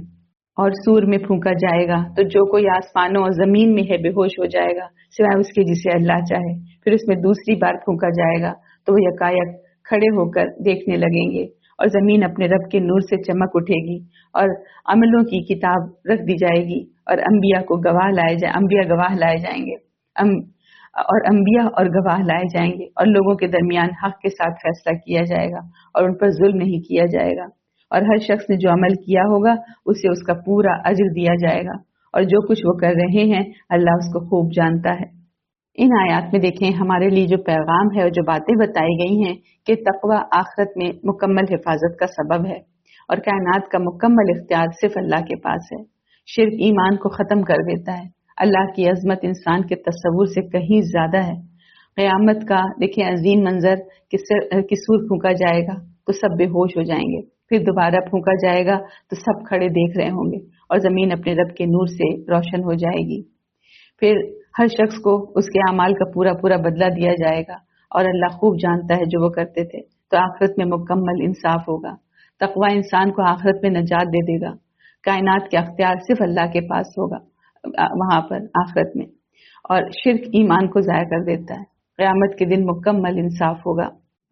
اور سور میں پھونکا جائے گا تو جو کوئی آسمانوں اور زمین میں ہے بے ہوش ہو جائے گا سوائے اس کے جسے اللہ چاہے، پھر اس میں دوسری بار پھونکا جائے گا تو وہ یکایک کھڑے ہو کر دیکھنے لگیں گے، اور زمین اپنے رب کے نور سے چمک اٹھے گی اور عملوں کی کتاب رکھ دی جائے گی، اور انبیاء گواہ لائے جائیں گے، اور انبیاء اور گواہ لائے جائیں گے، اور لوگوں کے درمیان حق کے ساتھ فیصلہ کیا جائے گا اور ان پر ظلم نہیں کیا جائے گا، اور ہر شخص نے جو عمل کیا ہوگا اسے اس کا پورا اجر دیا جائے گا، اور جو کچھ وہ کر رہے ہیں اللہ اس کو خوب جانتا ہے۔ ان آیات میں دیکھیں ہمارے لیے جو پیغام ہے اور جو باتیں بتائی گئی ہیں کہ تقوی آخرت میں مکمل حفاظت کا سبب ہے، اور کائنات کا مکمل اختیار صرف اللہ کے پاس ہے۔ شرک ایمان کو ختم کر دیتا ہے، اللہ کی عظمت انسان کے تصور سے کہیں زیادہ ہے۔ قیامت کا دیکھیں عظیم منظر کہ سور پھونکا جائے گا تو سب بے ہوش ہو جائیں گے، پھر دوبارہ پھونکا جائے گا تو سب کھڑے دیکھ رہے ہوں گے، اور زمین اپنے رب کے نور سے روشن ہو جائے گی، پھر ہر شخص کو اس کے اعمال کا پورا پورا بدلہ دیا جائے گا، اور اللہ خوب جانتا ہے جو وہ کرتے تھے، تو آخرت میں مکمل انصاف ہوگا۔ تقوی انسان کو آخرت میں نجات دے دے گا، کائنات کے اختیار صرف اللہ کے پاس ہوگا وہاں پر آخرت میں، اور شرک ایمان کو ضائع کر دیتا ہے۔ قیامت کے دن مکمل انصاف ہوگا۔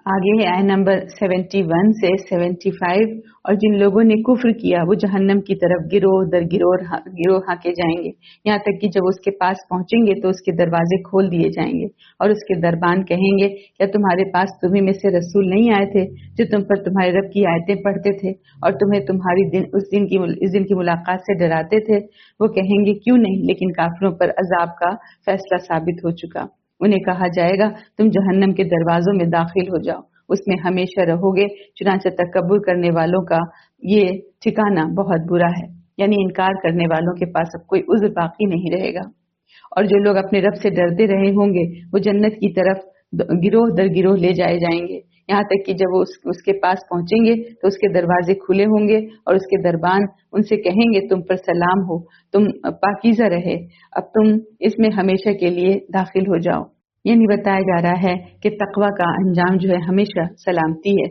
آگے ہے آیت نمبر 71 سے 75۔ اور جن لوگوں نے کفر کیا وہ جہنم کی طرف گروہ در گروہ ہانکے جائیں گے، یہاں تک کہ جب اس کے پاس پہنچیں گے تو اس کے دروازے کھول دیے جائیں گے، اور اس کے دربان کہیں گے کیا تمہارے پاس تمہیں میں سے رسول نہیں آئے تھے جو تم پر تمہارے رب کی آیتیں پڑھتے تھے اور تمہیں تمہاری اس دن کی ملاقات سے ڈراتے تھے؟ وہ کہیں گے کیوں نہیں، لیکن کافروں پر عذاب کا فیصلہ ثابت ہو چکا۔ انہیں کہا جائے گا تم جہنم کے دروازوں میں داخل ہو جاؤ، اس میں ہمیشہ رہو گے، چنانچہ تکبر کرنے والوں کا یہ ٹھکانہ بہت برا ہے، یعنی انکار کرنے والوں کے پاس اب کوئی عذر باقی نہیں رہے گا۔ اور جو لوگ اپنے رب سے ڈرتے رہے ہوں گے وہ جنت کی طرف گروہ در گروہ لے جائے جائیں گے، یہاں تک کہ جب وہ اس کے پاس پہنچیں گے تو اس کے دروازے کھلے ہوں گے اور اس کے دربان ان سے کہیں گے تم پر سلام ہو، تم پاکیزہ رہے، اب تم اس میں ہمیشہ کے لیے داخل ہو جاؤ۔ یعنی بتایا جا رہا ہے کہ تقوی کا انجام جو ہے ہمیشہ سلامتی ہے،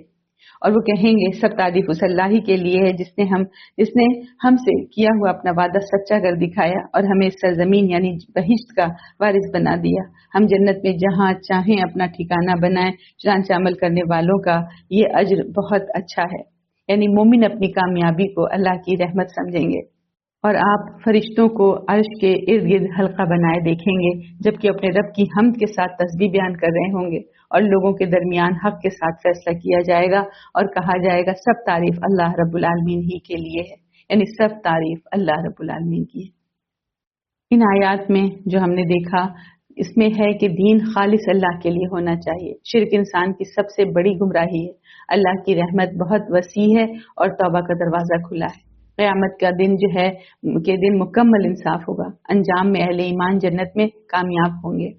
اور وہ کہیں گے سب تعریف اس اللہ ہی کے لیے ہے جس نے ہم سے کیا ہوا اپنا وعدہ سچا کر دکھایا اور ہمیں اس سرزمین یعنی بہشت کا وارث بنا دیا، ہم جنت میں جہاں چاہیں اپنا ٹھکانہ بنائیں، چنانچہ عمل کرنے والوں کا یہ اجر بہت اچھا ہے۔ یعنی مومن اپنی کامیابی کو اللہ کی رحمت سمجھیں گے، اور آپ فرشتوں کو عرش کے ارد گرد حلقہ بنائے دیکھیں گے جبکہ اپنے رب کی حمد کے ساتھ تسبیح بیان کر رہے ہوں گے، اور لوگوں کے درمیان حق کے ساتھ فیصلہ کیا جائے گا اور کہا جائے گا سب تعریف اللہ رب العالمین ہی کے لیے ہے، یعنی سب تعریف اللہ رب العالمین کی ہے۔ ان آیات میں جو ہم نے دیکھا اس میں ہے کہ دین خالص اللہ کے لیے ہونا چاہیے، شرک انسان کی سب سے بڑی گمراہی ہے، اللہ کی رحمت بہت وسیع ہے اور توبہ کا دروازہ کھلا ہے۔ قیامت کا دن جو ہے کہ دن مکمل انصاف ہوگا، انجام میں اہل ایمان جنت میں کامیاب ہوں گے۔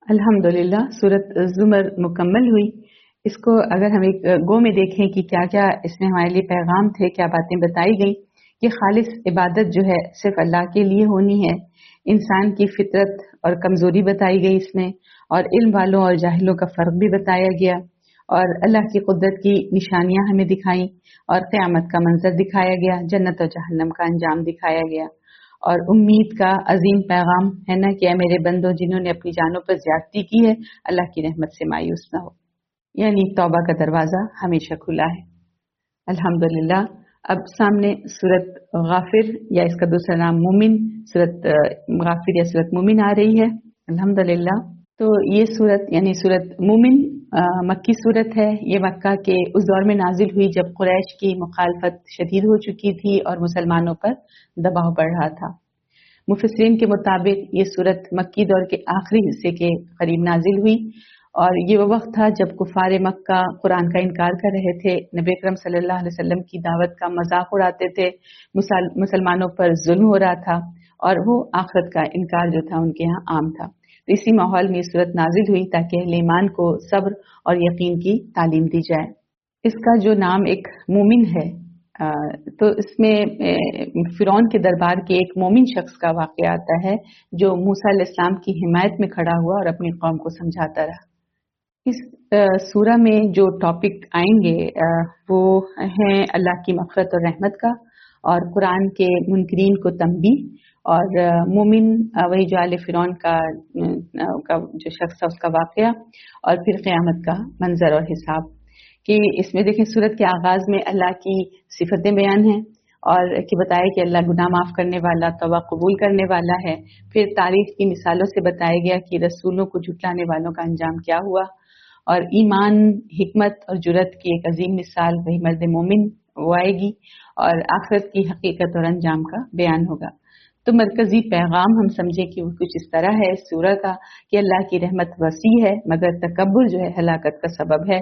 الحمدللہ سورۃ زمر مکمل ہوئی۔ اس کو اگر ہم ایک گو میں دیکھیں کہ کیا کیا اس میں ہمارے لیے پیغام تھے، کیا باتیں بتائی گئی، کہ خالص عبادت جو ہے صرف اللہ کے لیے ہونی ہے، انسان کی فطرت اور کمزوری بتائی گئی اس میں، اور علم والوں اور جاہلوں کا فرق بھی بتایا گیا، اور اللہ کی قدرت کی نشانیاں ہمیں دکھائیں، اور قیامت کا منظر دکھایا گیا، جنت و جہنم کا انجام دکھایا گیا، اور امید کا عظیم پیغام ہے نا کہ اے میرے بندو جنہوں نے اپنی جانوں پر زیادتی کی ہے اللہ کی رحمت سے مایوس نہ ہو، یعنی توبہ کا دروازہ ہمیشہ کھلا ہے۔ الحمدللہ اب سامنے سورت غافر یا اس کا دوسرا نام مومن، سورت غافر یا سورت مومن آ رہی ہے۔ الحمدللہ تو یہ سورت یعنی سورت مومن مکی صورت ہے، یہ مکہ کے اس دور میں نازل ہوئی جب قریش کی مخالفت شدید ہو چکی تھی اور مسلمانوں پر دباؤ بڑھ رہا تھا۔ مفسرین کے مطابق یہ صورت مکی دور کے آخری حصے کے قریب نازل ہوئی، اور یہ وہ وقت تھا جب کفار مکہ قرآن کا انکار کر رہے تھے، نبی اکرم صلی اللہ علیہ وسلم کی دعوت کا مذاق اڑاتے تھے، مسلمانوں پر ظلم ہو رہا تھا، اور وہ آخرت کا انکار جو تھا ان کے ہاں عام تھا۔ تو اسی ماحول میں یہ صورت نازل ہوئی تاکہ اہل ایمان کو صبر اور یقین کی تعلیم دی جائے۔ اس کا جو نام ایک مومن ہے، تو اس میں فرعون کے دربار کے ایک مومن شخص کا واقعہ آتا ہے جو موسیٰ علیہ السلام کی حمایت میں کھڑا ہوا اور اپنی قوم کو سمجھاتا رہا۔ اس سورہ میں جو ٹاپک آئیں گے وہ ہیں اللہ کی مغفرت اور رحمت کا، اور قرآن کے منکرین کو تنبیہ، اور مومن وہی جو آل فرعون کا جو شخص تھا اس کا واقعہ، اور پھر قیامت کا منظر اور حساب۔ کہ اس میں دیکھیں سورت کے آغاز میں اللہ کی صفتیں بیان ہیں، اور کہ بتایا کہ اللہ گناہ معاف کرنے والا، توبہ قبول کرنے والا ہے۔ پھر تاریخ کی مثالوں سے بتایا گیا کہ رسولوں کو جھٹلانے والوں کا انجام کیا ہوا، اور ایمان، حکمت اور جرت کی ایک عظیم مثال وہی مرد مومن وہ آئے گی، اور آخرت کی حقیقت اور انجام کا بیان ہوگا۔ تو مرکزی پیغام ہم سمجھیں کہ وہ کچھ اس طرح ہے اس سورہ کا کہ اللہ کی رحمت وسیع ہے، مگر تکبر جو ہے ہلاکت کا سبب ہے،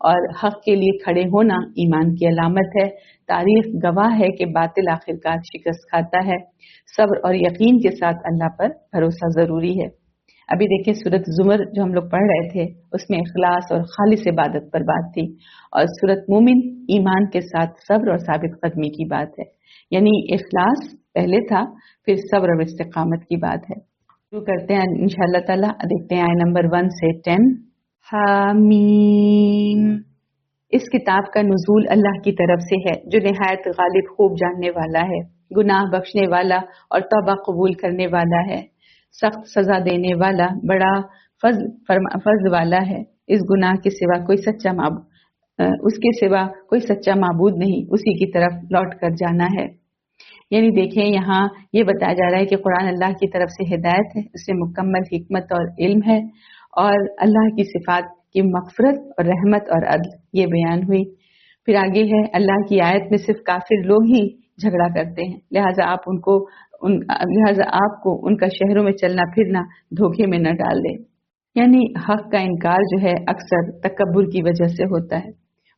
اور حق کے لیے کھڑے ہونا ایمان کی علامت ہے۔ تاریخ گواہ ہے کہ باطل آخرکار شکست کھاتا ہے، صبر اور یقین کے ساتھ اللہ پر بھروسہ ضروری ہے۔ ابھی دیکھیں سورت زمر جو ہم لوگ پڑھ رہے تھے اس میں اخلاص اور خالص عبادت پر بات تھی، اور سورت مومن ایمان کے ساتھ صبر اور ثابت قدمی کی بات ہے، یعنی اخلاص پہلے تھا، پھر صبر اور استقامت کی بات ہے۔ شروع کرتے ہیں انشاءاللہ تعالی، دیکھتے ہیں آیت نمبر 1 سے 10۔ حامیم۔ اس کتاب کا نزول اللہ کی طرف سے ہے جو نہایت غالب خوب جاننے والا ہے، گناہ بخشنے والا اور توبہ قبول کرنے والا ہے، سخت سزا دینے والا، بڑا فضل والا ہے۔ اس گناہ کے سوا کوئی سچا اس کے سوا کوئی سچا معبود نہیں، اسی کی طرف لوٹ کر جانا ہے۔ یعنی دیکھیں یہاں یہ بتایا جا رہا ہے کہ قرآن اللہ کی طرف سے ہدایت ہے، اس میں مکمل حکمت اور علم ہے، اور اللہ کی صفات کی مغفرت اور رحمت اور عدل یہ بیان ہوئی۔ پھر آگے ہے اللہ کی آیت میں صرف کافر لوگ ہی جھگڑا کرتے ہیں، لہٰذا آپ کو ان کا شہروں میں چلنا پھرنا دھوکے میں نہ ڈال دے۔ یعنی حق کا انکار جو ہے اکثر تکبر کی وجہ سے ہوتا ہے،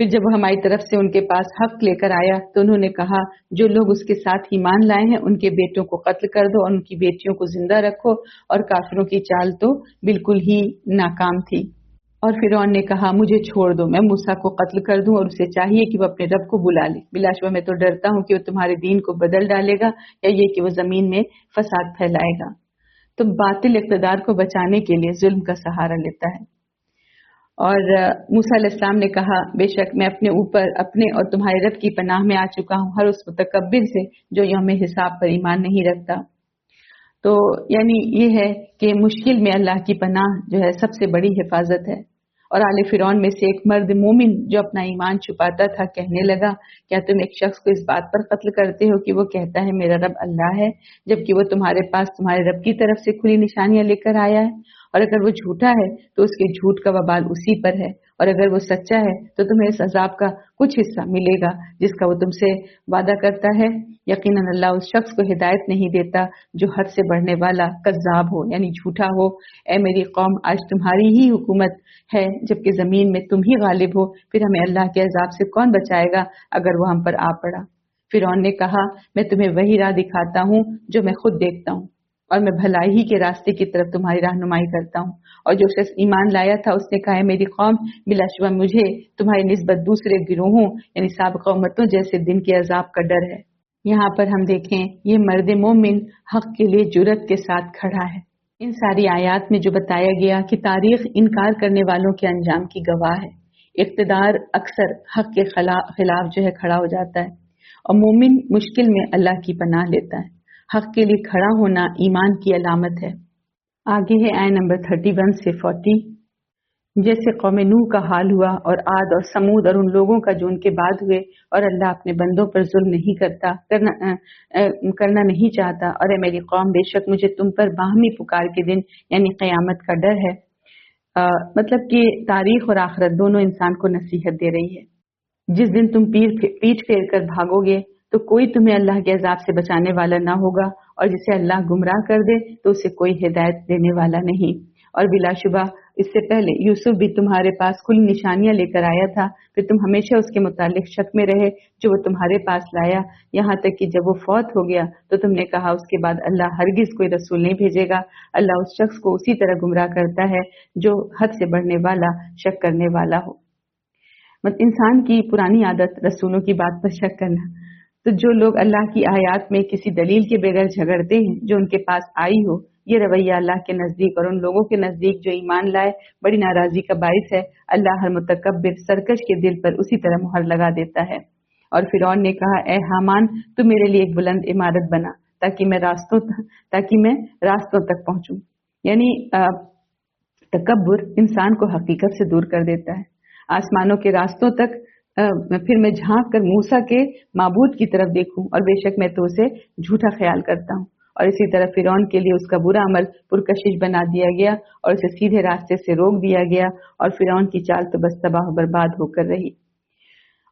پھر جب وہ ہماری طرف سے ان کے پاس حق لے کر آیا تو انہوں نے کہا جو لوگ اس کے ساتھ ایمان لائے ہیں ان کے بیٹوں کو قتل کر دو اور ان کی بیٹیوں کو زندہ رکھو، اور کافروں کی چال تو بالکل ہی ناکام تھی۔ اور فرعون نے کہا مجھے چھوڑ دو، میں موسیٰ کو قتل کر دوں اور اسے چاہیے کہ وہ اپنے رب کو بلا لے، بلا شبہ میں تو ڈرتا ہوں کہ وہ تمہارے دین کو بدل ڈالے گا یا یہ کہ وہ زمین میں فساد پھیلائے گا۔ تو باطل اقتدار کو بچانے کے لیے ظلم کا سہارا لیتا ہے۔ اور موسیٰ علیہ السلام نے کہا بے شک میں اپنے اوپر اپنے اور تمہارے رب کی پناہ میں آ چکا ہوں ہر اس متکبر سے جو یوم حساب پر ایمان نہیں رکھتا۔ تو یعنی یہ ہے کہ مشکل میں اللہ کی پناہ جو ہے سب سے بڑی حفاظت ہے۔ اور آل فرعون میں سے ایک مرد مومن جو اپنا ایمان چھپاتا تھا کہنے لگا کیا تم ایک شخص کو اس بات پر قتل کرتے ہو کہ وہ کہتا ہے میرا رب اللہ ہے، جبکہ وہ تمہارے پاس تمہارے رب کی طرف سے کھلی نشانیاں لے کر آیا ہے؟ اور اگر وہ جھوٹا ہے تو اس کے جھوٹ کا وبال اسی پر ہے، اور اگر وہ سچا ہے تو تمہیں اس عذاب کا کچھ حصہ ملے گا جس کا وہ تم سے وعدہ کرتا ہے۔ یقیناً اللہ اس شخص کو ہدایت نہیں دیتا جو حد سے بڑھنے والا کذاب ہو، یعنی جھوٹا ہو۔ اے میری قوم آج تمہاری ہی حکومت ہے جبکہ زمین میں تم ہی غالب ہو، پھر ہمیں اللہ کے عذاب سے کون بچائے گا اگر وہ ہم پر آ پڑا؟ فرعون نے کہا میں تمہیں وہی راہ دکھاتا ہوں جو میں خود دیکھتا ہوں، اور میں بھلائی ہی کے راستے کی طرف تمہاری رہنمائی کرتا ہوں۔ اور جو شخص ایمان لایا تھا اس نے کہا ہے میری قوم بلا شبہ مجھے تمہاری نسبت دوسرے گروہوں یعنی سابقہ امتوں جیسے دن کے عذاب کا ڈر ہے۔ یہاں پر ہم دیکھیں یہ مرد مومن حق کے لیے جرأت کے ساتھ کھڑا ہے۔ ان ساری آیات میں جو بتایا گیا کہ تاریخ انکار کرنے والوں کے انجام کی گواہ ہے۔ اقتدار اکثر حق کے خلاف جو ہے کھڑا ہو جاتا ہے، اور مومن مشکل میں اللہ کی پناہ لیتا ہے۔ حق کے لیے کھڑا ہونا ایمان کی علامت ہے۔ آگے ہے آیت نمبر 31 سے 40۔ جیسے قوم نوح کا حال ہوا اور عاد اور سمود اور ان لوگوں کا جو ان کے بعد ہوئے، اور اللہ اپنے بندوں پر ظلم نہیں کرنا نہیں چاہتا۔ اور اے میری قوم بے شک مجھے تم پر باہمی پکار کے دن یعنی قیامت کا ڈر ہے۔ مطلب کہ تاریخ اور آخرت دونوں انسان کو نصیحت دے رہی ہے۔ جس دن تم پیٹ پھیر کر بھاگو گے تو کوئی تمہیں اللہ کے عذاب سے بچانے والا نہ ہوگا، اور جسے اللہ گمراہ کر دے تو اسے کوئی ہدایت دینے والا نہیں۔ اور بلا شبہ اس سے پہلے یوسف بھی تمہارے پاس کھلی نشانیاں لے کر آیا تھا، پھر تم ہمیشہ اس کے متعلق شک میں رہے جو وہ تمہارے پاس لایا، یہاں تک کہ جب وہ فوت ہو گیا تو تم نے کہا اس کے بعد اللہ ہرگز کوئی رسول نہیں بھیجے گا۔ اللہ اس شخص کو اسی طرح گمراہ کرتا ہے جو حد سے بڑھنے والا شک کرنے والا ہو۔ انسان کی پرانی عادت رسولوں کی بات پر شک کرنا۔ تو جو لوگ اللہ کی آیات میں کسی دلیل کے بغیر جھگڑتے ہیں جو ان کے پاس آئی ہو، یہ رویہ اللہ کے نزدیک اور ان لوگوں کے نزدیک جو ایمان لائے بڑی ناراضی کا باعث ہے۔ اللہ ہر متکبر سرکش کے دل پر اسی طرح مہر لگا دیتا ہے۔ اور فرعون نے کہا اے حامان تو میرے لیے ایک بلند عمارت بنا تاکہ میں راستوں تک پہنچوں۔ یعنی تکبر انسان کو حقیقت سے دور کر دیتا ہے۔ آسمانوں کے راستوں تک پھر میں جھانک کر موسیٰ کے معبود کی طرف دیکھوں، اور بے شک میں تو اسے جھوٹا خیال کرتا ہوں۔ اور اسی طرح فرعون کے لیے اس کا برا عمل پرکشش بنا دیا گیا اور اسے سیدھے راستے سے روک دیا گیا، اور فرعون کی چال تو بس تباہ و برباد ہو کر رہی۔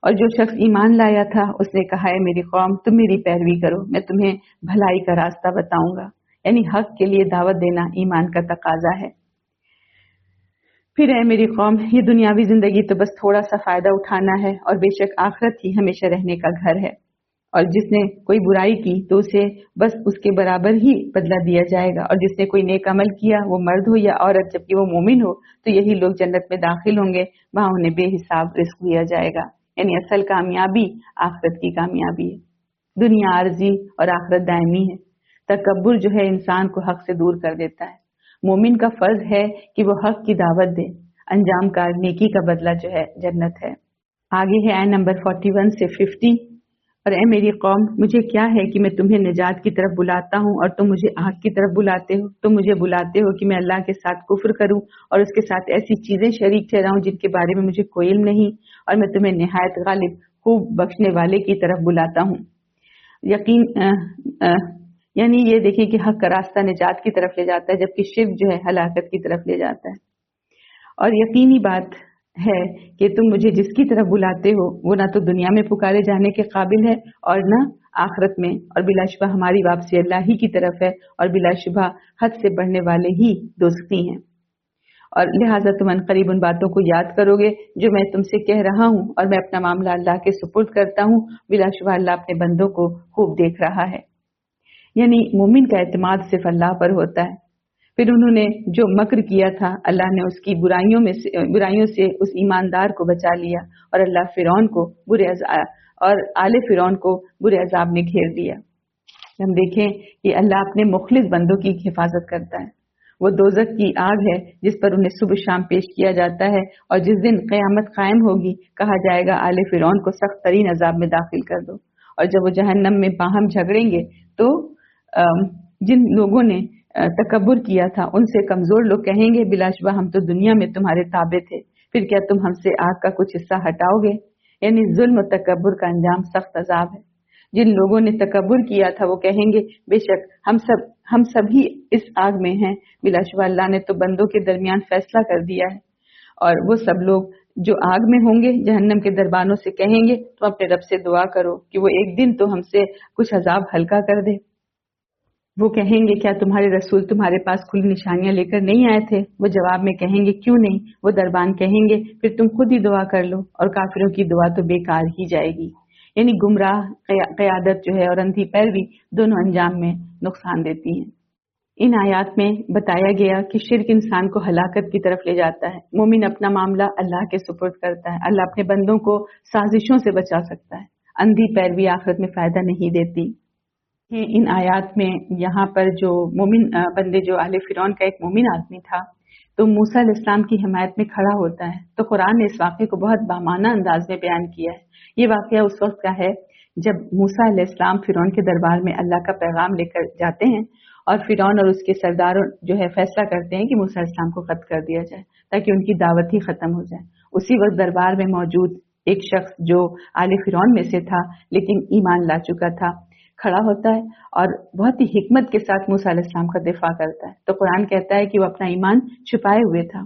اور جو شخص ایمان لایا تھا اس نے کہا ہے میری قوم تم میری پیروی کرو، میں تمہیں بھلائی کا راستہ بتاؤں گا۔ یعنی حق کے لیے دعوت دینا ایمان کا تقاضا ہے۔ پھر اے میری قوم یہ دنیاوی زندگی تو بس تھوڑا سا فائدہ اٹھانا ہے، اور بے شک آخرت ہی ہمیشہ رہنے کا گھر ہے۔ اور جس نے کوئی برائی کی تو اسے بس اس کے برابر ہی بدلہ دیا جائے گا، اور جس نے کوئی نیک عمل کیا وہ مرد ہو یا عورت جبکہ وہ مومن ہو تو یہی لوگ جنت میں داخل ہوں گے، وہاں انہیں بے حساب رزق دیا جائے گا۔ یعنی اصل کامیابی آخرت کی کامیابی ہے۔ دنیا عارضی اور آخرت دائمی ہے۔ تکبر جو ہے انسان کو حق سے دور کر دیتا ہے۔ مومن کا فرض ہے کہ وہ حق کی دعوت دے، انجام کار نیکی کا بدلہ جو ہے جنت ہے۔ آگے ہے آیت نمبر 41 سے 50۔ اور اے میری قوم مجھے کیا ہے کہ میں تمہیں نجات کی طرف بلاتا ہوں اور تم مجھے آگ کی طرف بلاتے ہو۔ تم مجھے بلاتے ہو کہ میں اللہ کے ساتھ کفر کروں اور اس کے ساتھ ایسی چیزیں شریک ٹھہراؤں جن کے بارے میں مجھے کوئی علم نہیں، اور میں تمہیں نہایت غالب خوب بخشنے والے کی طرف بلاتا ہوں۔ یعنی یہ دیکھیں کہ حق کا راستہ نجات کی طرف لے جاتا ہے جبکہ شرک جو ہے ہلاکت کی طرف لے جاتا ہے۔ اور یقینی بات ہے کہ تم مجھے جس کی طرف بلاتے ہو وہ نہ تو دنیا میں پکارے جانے کے قابل ہے اور نہ آخرت میں، اور بلا شبہ ہماری واپسی اللہ ہی کی طرف ہے، اور بلا شبہ حد سے بڑھنے والے ہی دوزخی ہیں۔ اور لہٰذا تم عنقریب ان باتوں کو یاد کرو گے جو میں تم سے کہہ رہا ہوں، اور میں اپنا معاملہ اللہ کے سپرد کرتا ہوں، بلا شبہ اللہ اپنے بندوں کو خوب دیکھ رہا ہے۔ یعنی مومن کا اعتماد صرف اللہ پر ہوتا ہے۔ پھر انہوں نے جو مکر کیا تھا، اللہ نے اس کی برائیوں سے اس ایماندار کو بچا لیا، اور اللہ فرعون کو اور آل فرعون کو برے عذاب نے گھیر دیا۔ ہم دیکھیں کہ اللہ اپنے مخلص بندوں کی حفاظت کرتا ہے۔ وہ دوزخ کی آگ ہے جس پر انہیں صبح شام پیش کیا جاتا ہے، اور جس دن قیامت قائم ہوگی کہا جائے گا آل فرعون کو سخت ترین عذاب میں داخل کر دو۔ اور جب وہ جہنم میں باہم جھگڑیں گے تو جن لوگوں نے تکبر کیا تھا ان سے کمزور لوگ کہیں گے بلا شبہ ہم تو دنیا میں تمہارے تابع تھے، پھر کیا تم ہم سے آگ کا کچھ حصہ ہٹاؤ گے؟ یعنی ظلم و تکبر کا انجام سخت عذاب ہے۔ جن لوگوں نے تکبر کیا تھا وہ کہیں گے بے شک ہم سبھی اس آگ میں ہیں، بلا شبہ اللہ نے تو بندوں کے درمیان فیصلہ کر دیا ہے۔ اور وہ سب لوگ جو آگ میں ہوں گے جہنم کے دربانوں سے کہیں گے تم اپنے رب سے دعا کرو کہ وہ ایک دن تو ہم سے کچھ عذاب ہلکا کر دے۔ وہ کہیں گے کیا تمہارے رسول تمہارے پاس کھلی نشانیاں لے کر نہیں آئے تھے؟ وہ جواب میں کہیں گے کیوں نہیں؟ وہ دربان کہیں گے پھر تم خود ہی دعا کر لو، اور کافروں کی دعا تو بیکار ہی جائے گی۔ یعنی گمراہ قیادت جو ہے اور اندھی پیروی دونوں انجام میں نقصان دیتی ہیں۔ ان آیات میں بتایا گیا کہ شرک انسان کو ہلاکت کی طرف لے جاتا ہے۔ مومن اپنا معاملہ اللہ کے سپرد کرتا ہے، اللہ اپنے بندوں کو سازشوں سے بچا سکتا ہے۔ اندھی پیروی آخرت میں فائدہ نہیں دیتی۔ ان آیات میں یہاں پر جو مومن بندے جو آل فرعون کا ایک مومن آدمی تھا تو موسیٰ علیہ السلام کی حمایت میں کھڑا ہوتا ہے، تو قرآن نے اس واقعے کو بہت بامانہ انداز میں بیان کیا ہے۔ یہ واقعہ اس وقت کا ہے جب موسیٰ علیہ السلام فرعون کے دربار میں اللہ کا پیغام لے کر جاتے ہیں، اور فرعون اور اس کے سردار جو ہے فیصلہ کرتے ہیں کہ موسیٰ علیہ السلام کو قتل کر دیا جائے تاکہ ان کی دعوت ہی ختم ہو جائے۔ اسی وقت دربار میں موجود ایک شخص جو آل فرعون میں سے تھا لیکن ایمان لا چکا تھا کھڑا ہوتا ہے اور بہت ہی حکمت کے ساتھ موسیٰ علیہ السلام کا دفاع کرتا ہے۔ تو قرآن کہتا ہے کہ وہ اپنا ایمان چھپائے ہوئے تھا،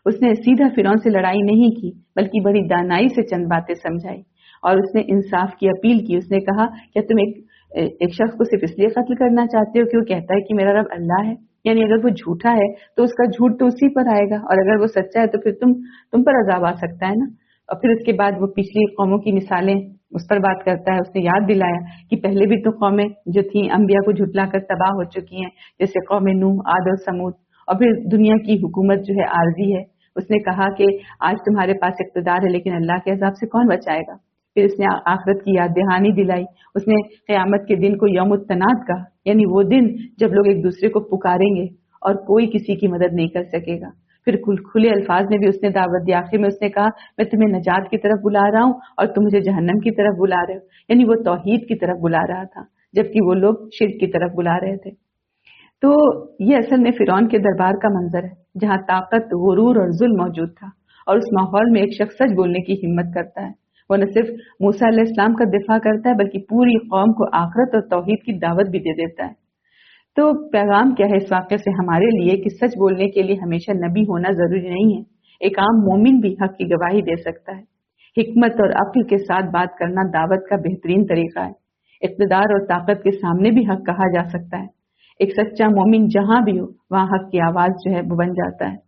اس نے سیدھا فرعون سے لڑائی نہیں کی بلکہ بڑی دانائی سے چند باتیں سمجھائی، اور اس نے انصاف کی اپیل کی۔ اس نے کہا کہ تم ایک شخص کو صرف اس لیے قتل کرنا چاہتے ہو کہ وہ کہتا ہے کہ میرا رب اللہ ہے؟ یعنی اگر وہ جھوٹا ہے تو اس کا جھوٹ تو اسی پر آئے گا، اور اگر وہ سچا ہے تو پھر تم پر عذاب آ سکتا ہے نا۔ اور پھر اس کے بعد وہ پچھلی قوموں کی مثالیں اس پر بات کرتا ہے۔ اس نے یاد دلایا کہ پہلے بھی تو قومیں جو تھیں انبیاء کو جھٹلا کر تباہ ہو چکی ہیں، جیسے قوم نوح، عاد اور سمود، اور پھر دنیا کی حکومت جو ہے عارضی ہے۔ اس نے کہا کہ آج تمہارے پاس اقتدار ہے لیکن اللہ کے عذاب سے کون بچائے گا؟ پھر اس نے آخرت کی یاد دہانی دلائی۔ اس نے قیامت کے دن کو یوم التناد کہا، یعنی وہ دن جب لوگ ایک دوسرے کو پکاریں گے اور کوئی کسی کی مدد نہیں کر سکے گا۔ پھر کھلے الفاظ میں بھی اس نے دعوت دی۔ آخر میں اس نے کہا میں تمہیں نجات کی طرف بلا رہا ہوں اور تم مجھے جہنم کی طرف بلا رہے ہو، یعنی وہ توحید کی طرف بلا رہا تھا جبکہ وہ لوگ شرک کی طرف بلا رہے تھے۔ تو یہ اصل میں فرعون کے دربار کا منظر ہے جہاں طاقت، غرور اور ظلم موجود تھا، اور اس ماحول میں ایک شخص سچ بولنے کی ہمت کرتا ہے۔ وہ نہ صرف موسیٰ علیہ السلام کا دفاع کرتا ہے بلکہ پوری قوم کو آخرت اور توحید کی دعوت بھی دے دیتا ہے۔ تو پیغام کیا ہے اس واقعے سے ہمارے لیے کہ سچ بولنے کے لیے ہمیشہ نبی ہونا ضروری نہیں ہے، ایک عام مومن بھی حق کی گواہی دے سکتا ہے۔ حکمت اور عقل کے ساتھ بات کرنا دعوت کا بہترین طریقہ ہے۔ اقتدار اور طاقت کے سامنے بھی حق کہا جا سکتا ہے۔ ایک سچا مومن جہاں بھی ہو وہاں حق کی آواز جو ہے وہ بن جاتا ہے۔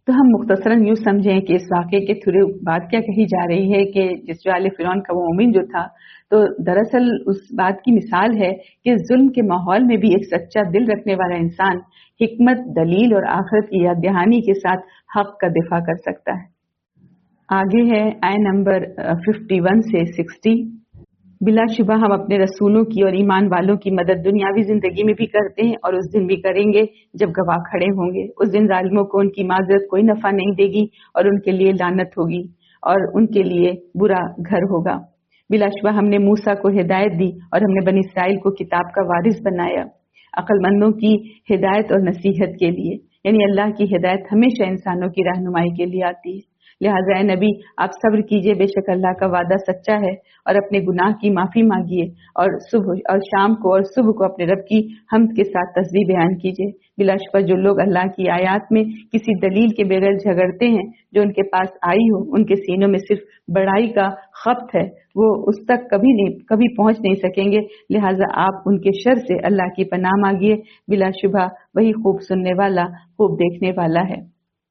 تو ہم مختصراً یوں سمجھیں کہ اس واقعے کے تھرو بات کیا کہی جا رہی ہے کہ جس جو آل فرعون کا وہ مومن جو تھا تو دراصل اس بات کی مثال ہے کہ ظلم کے ماحول میں بھی ایک سچا دل رکھنے والا انسان حکمت، دلیل اور آخرت کی یاد دہانی کے ساتھ حق کا دفاع کر سکتا ہے۔ آگے ہے آیت نمبر 51 سے 60۔ بلا شبہ ہم اپنے رسولوں کی اور ایمان والوں کی مدد دنیاوی زندگی میں بھی کرتے ہیں اور اس دن بھی کریں گے جب گواہ کھڑے ہوں گے۔ اس دن ظالموں کو ان کی معذرت کوئی نفع نہیں دے گی اور ان کے لیے لعنت ہوگی اور ان کے لیے برا گھر ہوگا۔ بلا شبہ ہم نے موسیٰ کو ہدایت دی اور ہم نے بنی اسرائیل کو کتاب کا وارث بنایا، عقل مندوں کی ہدایت اور نصیحت کے لیے، یعنی اللہ کی ہدایت ہمیشہ انسانوں کی رہنمائی کے لیے آتی ہے۔ لہٰذا اے نبی آپ صبر کیجئے، بے شک اللہ کا وعدہ سچا ہے، اور اپنے گناہ کی معافی مانگیے اور صبح اور شام کو اور صبح کو اپنے رب کی حمد کے ساتھ تسبیح بیان کیجئے۔ بلا شبہ جو لوگ اللہ کی آیات میں کسی دلیل کے بغیر جھگڑتے ہیں جو ان کے پاس آئی ہو، ان کے سینوں میں صرف بڑائی کا خبت ہے، وہ اس تک کبھی پہنچ نہیں سکیں گے۔ لہٰذا آپ ان کے شر سے اللہ کی پناہ مانگیے، بلا شبہ وہی خوب سننے والا، خوب دیکھنے والا ہے۔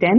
10।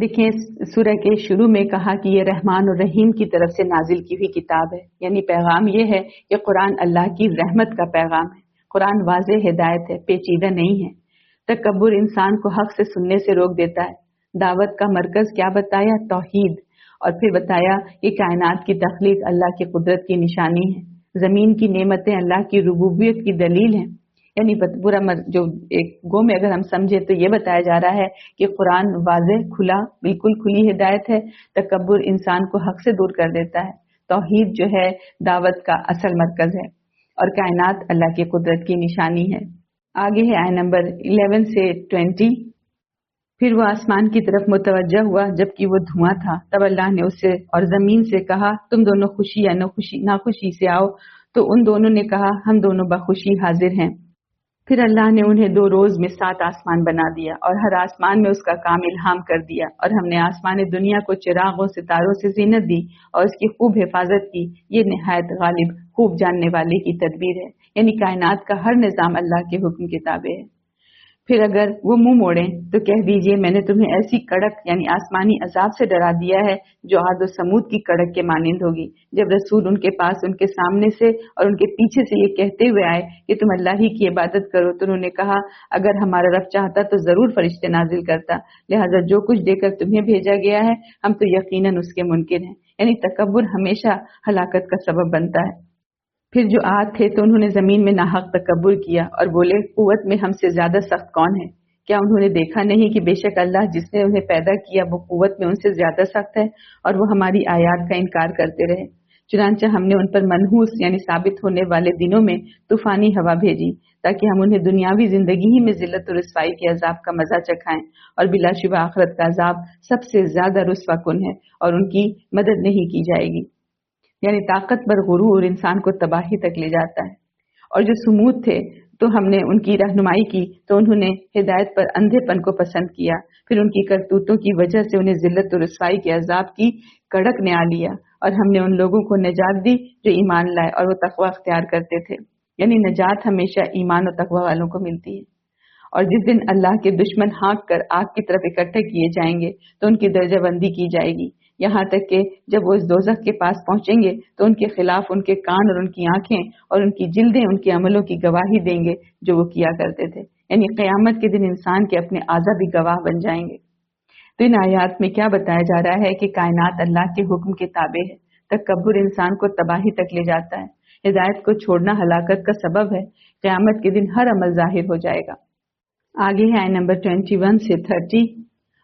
دیکھیں سورہ کے شروع میں کہا کہ یہ رحمان اور رحیم کی طرف سے نازل کی ہوئی کتاب ہے، یعنی پیغام یہ ہے کہ قرآن اللہ کی رحمت کا پیغام ہے، قرآن واضح ہدایت ہے، پیچیدہ نہیں ہے۔ تکبر انسان کو حق سے سننے سے روک دیتا ہے۔ دعوت کا مرکز کیا بتایا؟ توحید، اور پھر بتایا کہ کائنات کی تخلیق اللہ کی قدرت کی نشانی ہے، زمین کی نعمتیں اللہ کی ربوبیت کی دلیل ہیں۔ یعنی پورا جو ایک گو میں اگر ہم سمجھے تو یہ بتایا جا رہا ہے کہ قرآن واضح کھلا، بالکل کھلی ہدایت ہے، تکبر انسان کو حق سے دور کر دیتا ہے، توحید جو ہے دعوت کا اصل مرکز ہے، اور کائنات اللہ کی قدرت کی نشانی ہے۔ آگے ہے آیت نمبر 11 سے 20۔ پھر وہ آسمان کی طرف متوجہ ہوا جبکہ وہ دھواں تھا، تب اللہ نے اسے اور زمین سے کہا تم دونوں خوشی یا ناخوشی سے آؤ، تو ان دونوں نے کہا ہم دونوں بخوشی حاضر ہیں۔ پھر اللہ نے انہیں 2 روز میں 7 آسمان بنا دیا اور ہر آسمان میں اس کا کام الہام کر دیا، اور ہم نے آسمان دنیا کو چراغوں ستاروں سے زینت دی اور اس کی خوب حفاظت کی، یہ نہایت غالب خوب جاننے والے کی تدبیر ہے۔ یعنی کائنات کا ہر نظام اللہ کے حکم کے تابع ہے۔ پھر اگر وہ منہ موڑیں تو کہہ دیجئے میں نے تمہیں ایسی کڑک یعنی آسمانی عذاب سے ڈرا دیا ہے جو عاد و سمود کی کڑک کے مانند ہوگی۔ جب رسول ان کے پاس ان کے سامنے سے اور ان کے پیچھے سے یہ کہتے ہوئے آئے کہ تم اللہ ہی کی عبادت کرو، تو انہوں نے کہا اگر ہمارا رب چاہتا تو ضرور فرشتے نازل کرتا، لہٰذا جو کچھ دے کر تمہیں بھیجا گیا ہے ہم تو یقیناً اس کے منکر ہیں۔ یعنی تکبر ہمیشہ ہلاکت کا سبب بنتا ہے۔ پھر جو عاد تھے تو انہوں نے زمین میں ناحق تکبر کیا اور بولے قوت میں ہم سے زیادہ سخت کون ہے؟ کیا انہوں نے دیکھا نہیں کہ بے شک اللہ جس نے انہیں پیدا کیا وہ قوت میں ان سے زیادہ سخت ہے، اور وہ ہماری آیات کا انکار کرتے رہے۔ چنانچہ ہم نے ان پر منحوس یعنی ثابت ہونے والے دنوں میں طوفانی ہوا بھیجی تاکہ ہم انہیں دنیاوی زندگی ہی میں ذلت و رسوائی کے عذاب کا مزہ چکھائیں، اور بلا شبہ آخرت کا عذاب سب سے زیادہ رسوا کن ہے اور ان کی مدد نہیں کی جائے گی۔ یعنی طاقت بر غرور انسان کو تباہی تک لے جاتا ہے۔ اور جو سمود تھے تو ہم نے ان کی رہنمائی کی تو انہوں نے ہدایت پر اندھے پن کو پسند کیا، پھر ان کی کرتوتوں کی وجہ سے انہیں ذلت و رسوائی کے عذاب کی کڑک نے آ لیا، اور ہم نے ان لوگوں کو نجات دی جو ایمان لائے اور وہ تقوی اختیار کرتے تھے۔ یعنی نجات ہمیشہ ایمان و تقوی والوں کو ملتی ہے۔ اور جس دن اللہ کے دشمن ہانک کر آگ کی طرف اکٹھے کیے جائیں گے تو ان کی درجہ بندی کی جائے گی، یہاں تک کہ جب وہ اس دوزخ کے پاس پہنچیں گے تو ان کے خلاف ان کے کان اور ان کی آنکھیں اور ان کی جلدیں ان کے عملوں کی گواہی دیں گے جو وہ کیا کرتے تھے۔ یعنی قیامت کے دن انسان کے اپنے اعضا بھی گواہ بن جائیں گے۔ تو ان آیات میں کیا بتایا جا رہا ہے کہ کائنات اللہ کے حکم کے تابع ہے، تکبر انسان کو تباہی تک لے جاتا ہے، ہدایت کو چھوڑنا ہلاکت کا سبب ہے، قیامت کے دن ہر عمل ظاہر ہو جائے گا۔ آگے ہے آیت نمبر 21 سے 30۔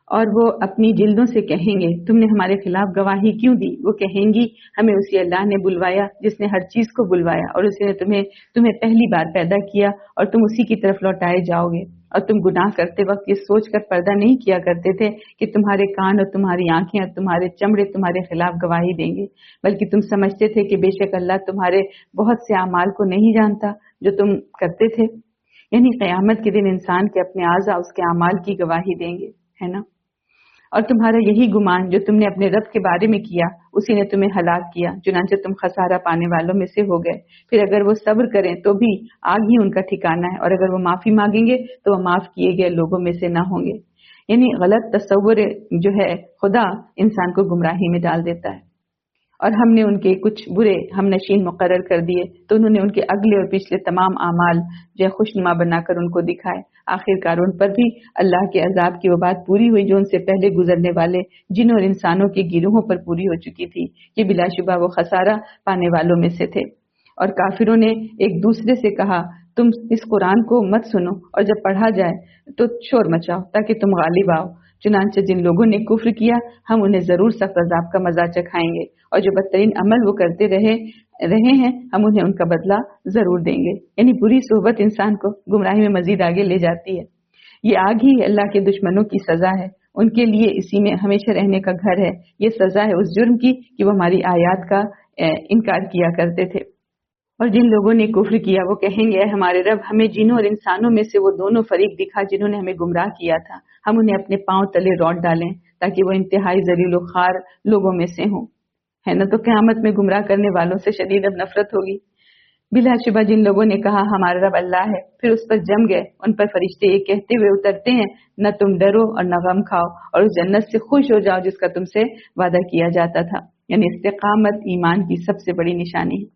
اور وہ اپنی جلدوں سے کہیں گے تم نے ہمارے خلاف گواہی کیوں دی؟ وہ کہیں گی ہمیں اسی اللہ نے بلوایا جس نے ہر چیز کو بلوایا، اور اس نے تمہیں پہلی بار پیدا کیا اور تم اسی کی طرف لوٹائے جاؤ گے۔ اور تم گناہ کرتے وقت یہ سوچ کر پردہ نہیں کیا کرتے تھے کہ تمہارے کان اور تمہاری آنکھیں اور تمہارے چمڑے تمہارے خلاف گواہی دیں گے، بلکہ تم سمجھتے تھے کہ بے شک اللہ تمہارے بہت سے اعمال کو نہیں جانتا جو تم کرتے تھے۔ یعنی قیامت کے دن انسان کے اپنے اعضاء اس کے اعمال کی گواہی دیں گے، ہے نا؟ اور تمہارا یہی گمان جو تم نے اپنے رب کے بارے میں کیا اسی نے تمہیں ہلاک کیا، چنانچہ تم خسارہ پانے والوں میں سے ہو گئے۔ پھر اگر وہ صبر کریں تو بھی آگ ہی ان کا ٹھکانہ ہے، اور اگر وہ معافی مانگیں گے تو وہ معاف کیے گئے لوگوں میں سے نہ ہوں گے۔ یعنی غلط تصور جو ہے خدا انسان کو گمراہی میں ڈال دیتا ہے۔ اور ہم نے ان کے کچھ برے ہم نشین مقرر کر دیے تو انہوں نے ان کے اگلے اور پچھلے تمام اعمال جو ہے خوشنما بنا کر ان کو دکھائے۔ آخر کار ان پر بھی اللہ کے عذاب کی وہ بات پوری ہوئی جو ان سے پہلے گزرنے والے جنوں اور انسانوں کے گروہوں پر پوری ہو چکی تھی، کہ بلا شبہ وہ خسارہ پانے والوں میں سے تھے۔ اور کافروں نے ایک دوسرے سے کہا تم اس قرآن کو مت سنو اور جب پڑھا جائے تو شور مچاؤ تاکہ تم غالب آؤ، چنانچہ جن لوگوں نے کفر کیا ہم انہیں ضرور سخت عذاب کا مزہ چکھائیں گے، اور جو بدترین عمل وہ کرتے رہے ہیں ہم انہیں ان کا بدلہ ضرور دیں گے۔ یعنی بری صحبت انسان کو گمراہی میں مزید آگے لے جاتی ہے۔ یہ آگ ہی اللہ کے دشمنوں کی سزا ہے، ان کے لیے اسی میں ہمیشہ رہنے کا گھر ہے۔ یہ سزا ہے اس جرم کی کہ وہ ہماری آیات کا انکار کیا کرتے تھے۔ اور جن لوگوں نے کفر کیا وہ کہیں گے اے ہمارے رب ہمیں جنوں اور انسانوں میں سے وہ دونوں فریق دکھا جنہوں نے ہمیں گمراہ کیا تھا، ہم انہیں اپنے پاؤں تلے روٹ ڈالیں تاکہ وہ انتہائی ذلیل و خوار لوگوں میں سے ہوں، ہے نا؟ تو قیامت میں گمراہ کرنے والوں سے شدید اب نفرت ہوگی۔ بلا شبہ جن لوگوں نے کہا ہمارا رب اللہ ہے، پھر اس پر جم گئے، ان پر فرشتے یہ کہتے ہوئے اترتے ہیں نہ تم ڈرو اور نہ غم کھاؤ اور اس جنت سے خوش ہو جاؤ جس کا تم سے وعدہ کیا جاتا تھا۔ یعنی استقامت ایمان کی سب سے بڑی نشانی ہے۔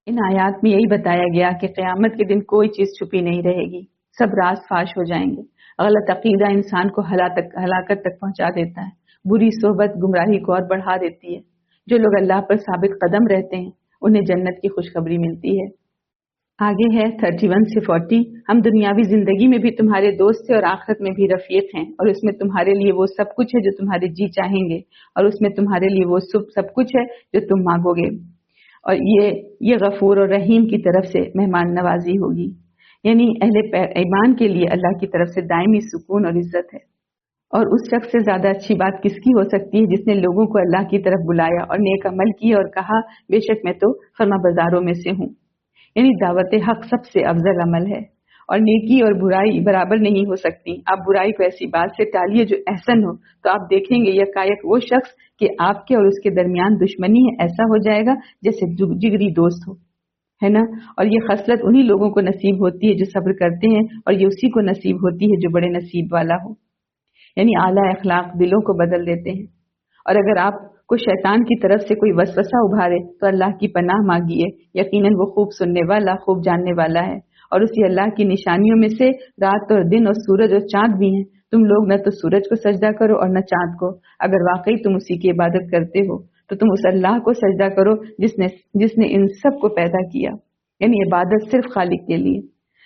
ان آیات میں یہی بتایا گیا کہ قیامت کے دن کوئی چیز چھپی نہیں رہے گی، سب راز فاش ہو جائیں گے۔ غلط عقیدہ انسان کو ہلاکت تک پہنچا دیتا ہے، بری صحبت گمراہی کو اور بڑھا دیتی ہے۔ جو لوگ اللہ پر ثابت قدم رہتے ہیں انہیں جنت کی خوشخبری ملتی ہے۔ آگے ہے 31 سے 40، ہم دنیاوی زندگی میں بھی تمہارے دوست تھے اور آخرت میں بھی رفیق ہیں، اور اس میں تمہارے لیے وہ سب کچھ ہے جو تمہارے جی چاہیں گے، اور اس میں تمہارے لیے وہ سب کچھ ہے جو تم مانگو گے، اور یہ غفور اور رحیم کی طرف سے مہمان نوازی ہوگی۔ یعنی اہل ایمان کے لیے اللہ کی طرف سے دائمی سکون اور عزت ہے۔ اور اس شخص سے زیادہ اچھی بات کس کی ہو سکتی ہے جس نے لوگوں کو اللہ کی طرف بلایا اور نیک عمل کیا اور کہا بے شک میں تو فرما برداروں میں سے ہوں۔ یعنی دعوت حق سب سے افضل عمل ہے، اور نیکی اور برائی برابر نہیں ہو سکتی۔ آپ برائی کو ایسی بات سے ٹالیے جو احسن ہو، تو آپ دیکھیں گے یکایک وہ شخص کہ آپ کے اور اس کے درمیان دشمنی ہے ایسا ہو جائے گا جیسے جگری دوست ہو، ہے نا۔ اور یہ خصلت انہی لوگوں کو نصیب ہوتی ہے جو صبر کرتے ہیں، اور یہ اسی کو نصیب ہوتی ہے جو بڑے نصیب والا ہو۔ یعنی اعلیٰ اخلاق دلوں کو بدل دیتے ہیں۔ اور اگر آپ کو شیطان کی طرف سے کوئی وسوسہ ابھارے تو اللہ کی پناہ مانگیے، یقیناً وہ خوب سننے والا خوب جاننے والا ہے۔ اور اسی اللہ کی نشانیوں میں سے رات اور دن اور سورج اور چاند بھی ہیں۔ تم لوگ نہ تو سورج کو سجدہ کرو اور نہ چاند کو، اگر واقعی تم اسی کی عبادت کرتے ہو تو تم اس اللہ کو سجدہ کرو جس نے ان سب کو پیدا کیا۔ یعنی عبادت صرف خالق کے لیے۔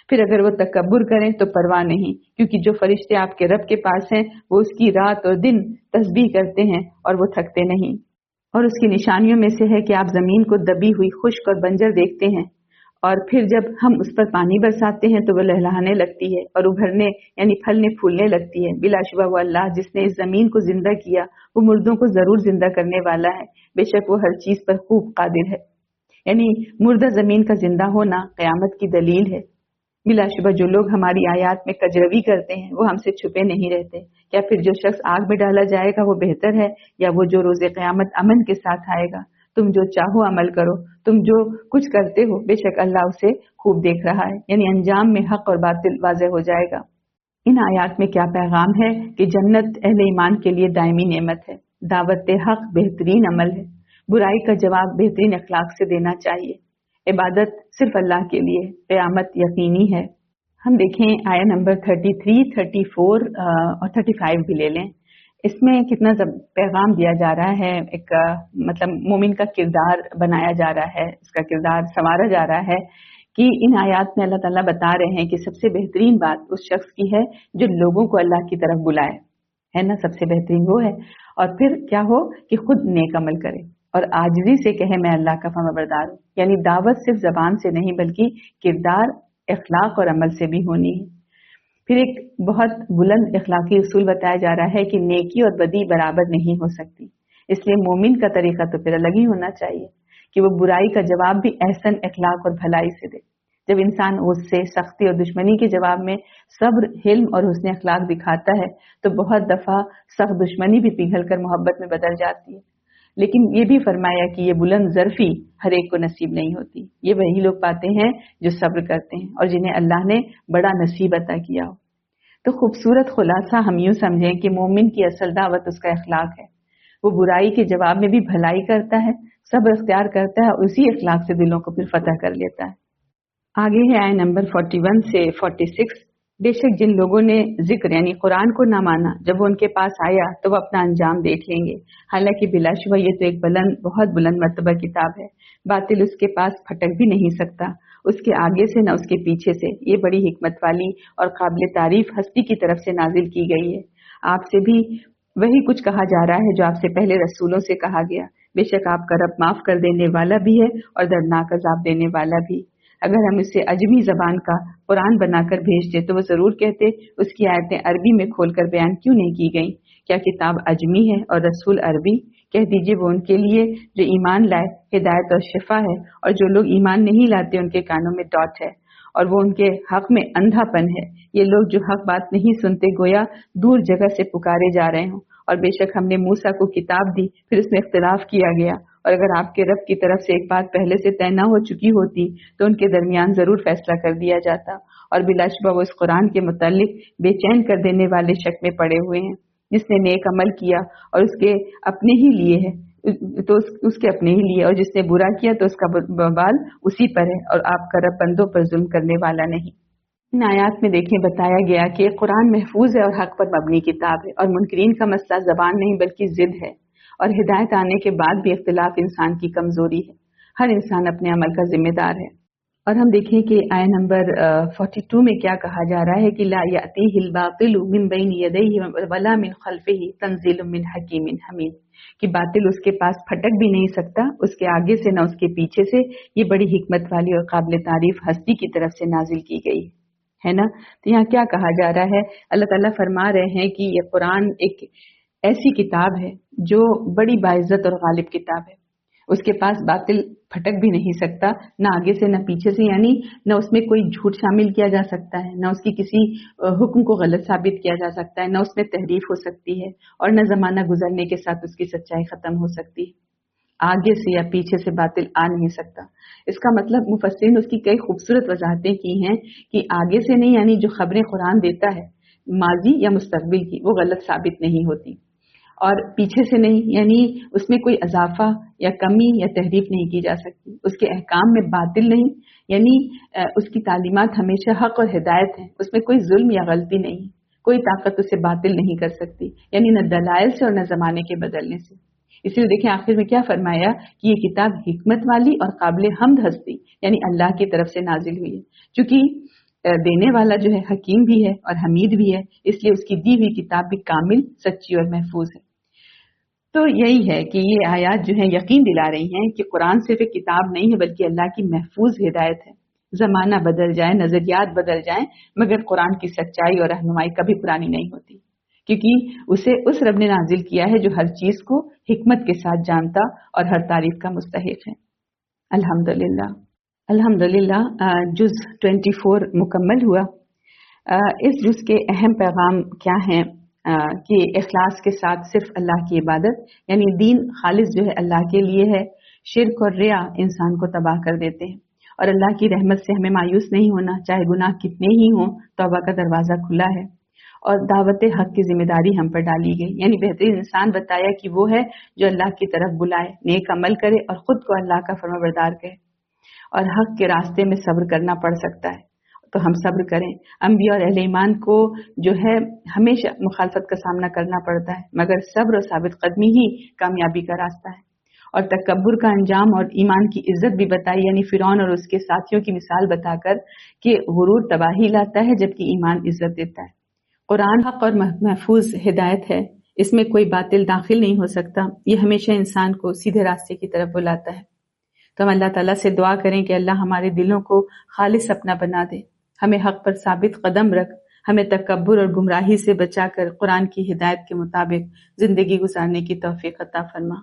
پھر اگر وہ تکبر کریں تو پرواہ نہیں، کیونکہ جو فرشتے آپ کے رب کے پاس ہیں وہ اس کی رات اور دن تسبیح کرتے ہیں اور وہ تھکتے نہیں۔ اور اس کی نشانیوں میں سے ہے کہ آپ زمین کو دبی ہوئی خشک اور بنجر دیکھتے ہیں، اور پھر جب ہم اس پر پانی برساتے ہیں تو وہ لہلہانے لگتی ہے اور ابھرنے یعنی پھلنے پھولنے لگتی ہے۔ بلا شبہ وہ اللہ جس نے اس زمین کو زندہ کیا وہ مردوں کو ضرور زندہ کرنے والا ہے، بے شک وہ ہر چیز پر خوب قادر ہے۔ یعنی مردہ زمین کا زندہ ہونا قیامت کی دلیل ہے۔ بلا شبہ جو لوگ ہماری آیات میں کجروی کرتے ہیں وہ ہم سے چھپے نہیں رہتے۔ کیا پھر جو شخص آگ میں ڈالا جائے گا وہ بہتر ہے، یا وہ جو روز قیامت امن کے ساتھ آئے گا؟ تم جو چاہو عمل کرو، تم جو کچھ کرتے ہو بے شک اللہ اسے خوب دیکھ رہا ہے۔ یعنی انجام میں حق اور باطل واضح ہو جائے گا۔ ان آیات میں کیا پیغام ہے کہ جنت اہل ایمان کے لیے دائمی نعمت ہے، دعوت حق بہترین عمل ہے، برائی کا جواب بہترین اخلاق سے دینا چاہیے، عبادت صرف اللہ کے لیے، قیامت یقینی ہے۔ ہم دیکھیں آیا نمبر 33، 34 اور 35 بھی لے لیں۔ اس میں کتنا پیغام دیا جا رہا ہے، ایک مطلب مومن کا کردار بنایا جا رہا ہے، اس کا کردار سنوارا جا رہا ہے کہ ان آیات میں اللہ تعالیٰ بتا رہے ہیں کہ سب سے بہترین بات اس شخص کی ہے جو لوگوں کو اللہ کی طرف بلائے، ہے نا، سب سے بہترین وہ ہے۔ اور پھر کیا ہو کہ خود نیک عمل کرے اور عاجزی سے کہے میں اللہ کا فرمانبردار ہوں۔ یعنی دعوت صرف زبان سے نہیں بلکہ کردار، اخلاق اور عمل سے بھی ہونی ہے۔ پھر ایک بہت بلند اخلاقی اصول بتایا جا رہا ہے کہ نیکی اور بدی برابر نہیں ہو سکتی، اس لیے مومن کا طریقہ تو پھر الگ ہی ہونا چاہیے کہ وہ برائی کا جواب بھی احسن اخلاق اور بھلائی سے دے۔ جب انسان غصے، سختی اور دشمنی کے جواب میں صبر، حلم اور حسن اخلاق دکھاتا ہے تو بہت دفعہ سخت دشمنی بھی پگھل کر محبت میں بدل جاتی ہے۔ لیکن یہ بھی فرمایا کہ یہ بلند ظرفی ہر ایک کو نصیب نہیں ہوتی، یہ وہی لوگ پاتے ہیں جو صبر کرتے ہیں اور جنہیں اللہ نے بڑا نصیب عطا کیا ہو۔ تو خوبصورت خلاصہ ہم یوں سمجھیں کہ مومن کی اصل دعوت اس کا اخلاق ہے، وہ برائی کے جواب میں بھی بھلائی کرتا ہے، صبر اختیار کرتا ہے، اسی اخلاق سے دلوں کو پھر فتح کر لیتا ہے۔ آگے ہے آیت نمبر 41 سے 46، بے شک جن لوگوں نے ذکر یعنی قرآن کو نہ مانا جب وہ ان کے پاس آیا تو وہ اپنا انجام دیکھ لیں گے، حالانکہ بلا شبہ یہ تو ایک بہت بلند مرتبہ کتاب ہے، باطل اس کے پاس پھٹک بھی نہیں سکتا، اس کے آگے سے نہ اس کے پیچھے سے۔ یہ بڑی حکمت والی اور قابل تعریف ہستی کی طرف سے نازل کی گئی ہے۔ آپ سے بھی وہی کچھ کہا جا رہا ہے جو آپ سے پہلے رسولوں سے کہا گیا، بے شک آپ کا رب معاف کر دینے والا بھی ہے اور دردناک عذاب دینے والا بھی۔ اگر ہم اسے عجمی زبان کا قرآن بنا کر بھیجتے تو وہ ضرور کہتے اس کی آیتیں عربی میں کھول کر بیان کیوں نہیں کی گئیں؟ کیا کتاب عجمی ہے اور رسول عربی؟ کہہ دیجئے وہ ان کے لیے جو ایمان لائے ہدایت اور شفا ہے، اور جو لوگ ایمان نہیں لاتے ان کے کانوں میں ڈاٹ ہے اور وہ ان کے حق میں اندھا پن ہے۔ یہ لوگ جو حق بات نہیں سنتے گویا دور جگہ سے پکارے جا رہے ہوں۔ اور بے شک ہم نے موسیٰ کو کتاب دی، پھر اس میں اختلاف کیا گیا اور اگر آپ کے رب کی طرف سے ایک بات پہلے سے طے نہ ہو چکی ہوتی تو ان کے درمیان ضرور فیصلہ کر دیا جاتا، اور بلا شبہ وہ اس قرآن کے متعلق بے چین کر دینے والے شک میں پڑے ہوئے ہیں۔ جس نے نیک عمل کیا اور اس کے اپنے ہی لیے ہے تو اس کے اپنے ہی لیے، اور جس نے برا کیا تو اس کا وبال اسی پر ہے، اور آپ کا رب بندوں پر ظلم کرنے والا نہیں۔ ان آیات میں دیکھیں بتایا گیا کہ قرآن محفوظ ہے اور حق پر مبنی کتاب ہے، اور منکرین کا مسئلہ زبان نہیں بلکہ ضد ہے، اور ہدایت آنے کے بعد بھی اختلاف انسان کی کمزوری ہے۔ ہر انسان اپنے عمل کا ذمہ دار ہے۔ اور ہم دیکھیں کہ آیہ نمبر 42 میں کیا کہا جا رہا ہے کہ لا یأتیہ الباطل من بین یدیہ ولا من خلفہ تنزیل من حکیم حمید، کہ باطل اس کے پاس پھٹک بھی نہیں سکتا، اس کے آگے سے نہ اس کے پیچھے سے، یہ بڑی حکمت والی اور قابل تعریف ہستی کی طرف سے نازل کی گئی ہے نا۔ تو یہاں کیا کہا جا رہا ہے، اللہ تعالیٰ فرما رہے ہیں کہ یہ قرآن ایک ایسی کتاب ہے جو بڑی باعزت اور غالب کتاب ہے، اس کے پاس باطل پھٹک بھی نہیں سکتا، نہ آگے سے نہ پیچھے سے، یعنی نہ اس میں کوئی جھوٹ شامل کیا جا سکتا ہے، نہ اس کی کسی حکم کو غلط ثابت کیا جا سکتا ہے، نہ اس میں تحریف ہو سکتی ہے، اور نہ زمانہ گزرنے کے ساتھ اس کی سچائی ختم ہو سکتی ہے۔ آگے سے یا پیچھے سے باطل آ نہیں سکتا۔ اس کا مطلب مفسرین نے اس کی کئی خوبصورت وضاحتیں کی ہیں کہ آگے سے نہیں، یعنی جو خبریں قرآن دیتا ہے ماضی یا مستقبل کی، وہ غلط ثابت نہیں ہوتی، اور پیچھے سے نہیں، یعنی اس میں کوئی اضافہ یا کمی یا تحریف نہیں کی جا سکتی، اس کے احکام میں باطل نہیں، یعنی اس کی تعلیمات ہمیشہ حق اور ہدایت ہیں، اس میں کوئی ظلم یا غلطی نہیں، کوئی طاقت اسے باطل نہیں کر سکتی، یعنی نہ دلائل سے اور نہ زمانے کے بدلنے سے۔ اس لیے دیکھیں آخر میں کیا فرمایا کہ یہ کتاب حکمت والی اور قابل حمد ہستی، یعنی اللہ کی طرف سے نازل ہوئی ہے، چونکہ دینے والا جو ہے حکیم بھی ہے اور حمید بھی ہے، اس لیے اس کی دی ہوئی کتاب بھی کامل، سچی اور محفوظ ہے۔ تو یہی ہے کہ یہ آیات جو ہیں یقین دلا رہی ہیں کہ قرآن صرف ایک کتاب نہیں ہے بلکہ اللہ کی محفوظ ہدایت ہے۔ زمانہ بدل جائے، نظریات بدل جائیں، مگر قرآن کی سچائی اور رہنمائی کبھی پرانی نہیں ہوتی، کیونکہ اسے اس رب نے نازل کیا ہے جو ہر چیز کو حکمت کے ساتھ جانتا اور ہر تعریف کا مستحق ہے۔ الحمدللہ الحمدللہ جز 24 مکمل ہوا۔ اس جز کے اہم پیغام کیا ہیں کہ اخلاص کے ساتھ صرف اللہ کی عبادت، یعنی دین خالص جو ہے اللہ کے لیے ہے۔ شرک اور ریا انسان کو تباہ کر دیتے ہیں، اور اللہ کی رحمت سے ہمیں مایوس نہیں ہونا، چاہے گناہ کتنے ہی ہوں، توبہ کا دروازہ کھلا ہے، اور دعوت حق کی ذمہ داری ہم پر ڈالی گئی، یعنی بہترین انسان بتایا کہ وہ ہے جو اللہ کی طرف بلائے، نیک عمل کرے اور خود کو اللہ کا فرمانبردار کہے، اور حق کے راستے میں صبر کرنا پڑ سکتا ہے تو ہم صبر کریں۔ انبیاء اور اہل ایمان کو جو ہے ہمیشہ مخالفت کا سامنا کرنا پڑتا ہے، مگر صبر اور ثابت قدمی ہی کامیابی کا راستہ ہے۔ اور تکبر کا انجام اور ایمان کی عزت بھی بتائی، یعنی فرعون اور اس کے ساتھیوں کی مثال بتا کر کہ غرور تباہی لاتا ہے جبکہ ایمان عزت دیتا ہے۔ قرآن حق اور محفوظ ہدایت ہے، اس میں کوئی باطل داخل نہیں ہو سکتا، یہ ہمیشہ انسان کو سیدھے راستے کی طرف بلاتا ہے۔ تو ہم اللہ تعالیٰ سے دعا کریں کہ اللہ ہمارے دلوں کو خالص اپنا بنا دے، ہمیں حق پر ثابت قدم رکھ، ہمیں تکبر اور گمراہی سے بچا کر قرآن کی ہدایت کے مطابق زندگی گزارنے کی توفیق عطا فرما۔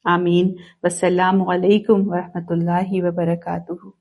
آمین۔ والسلام علیکم ورحمۃ اللہ وبرکاتہ۔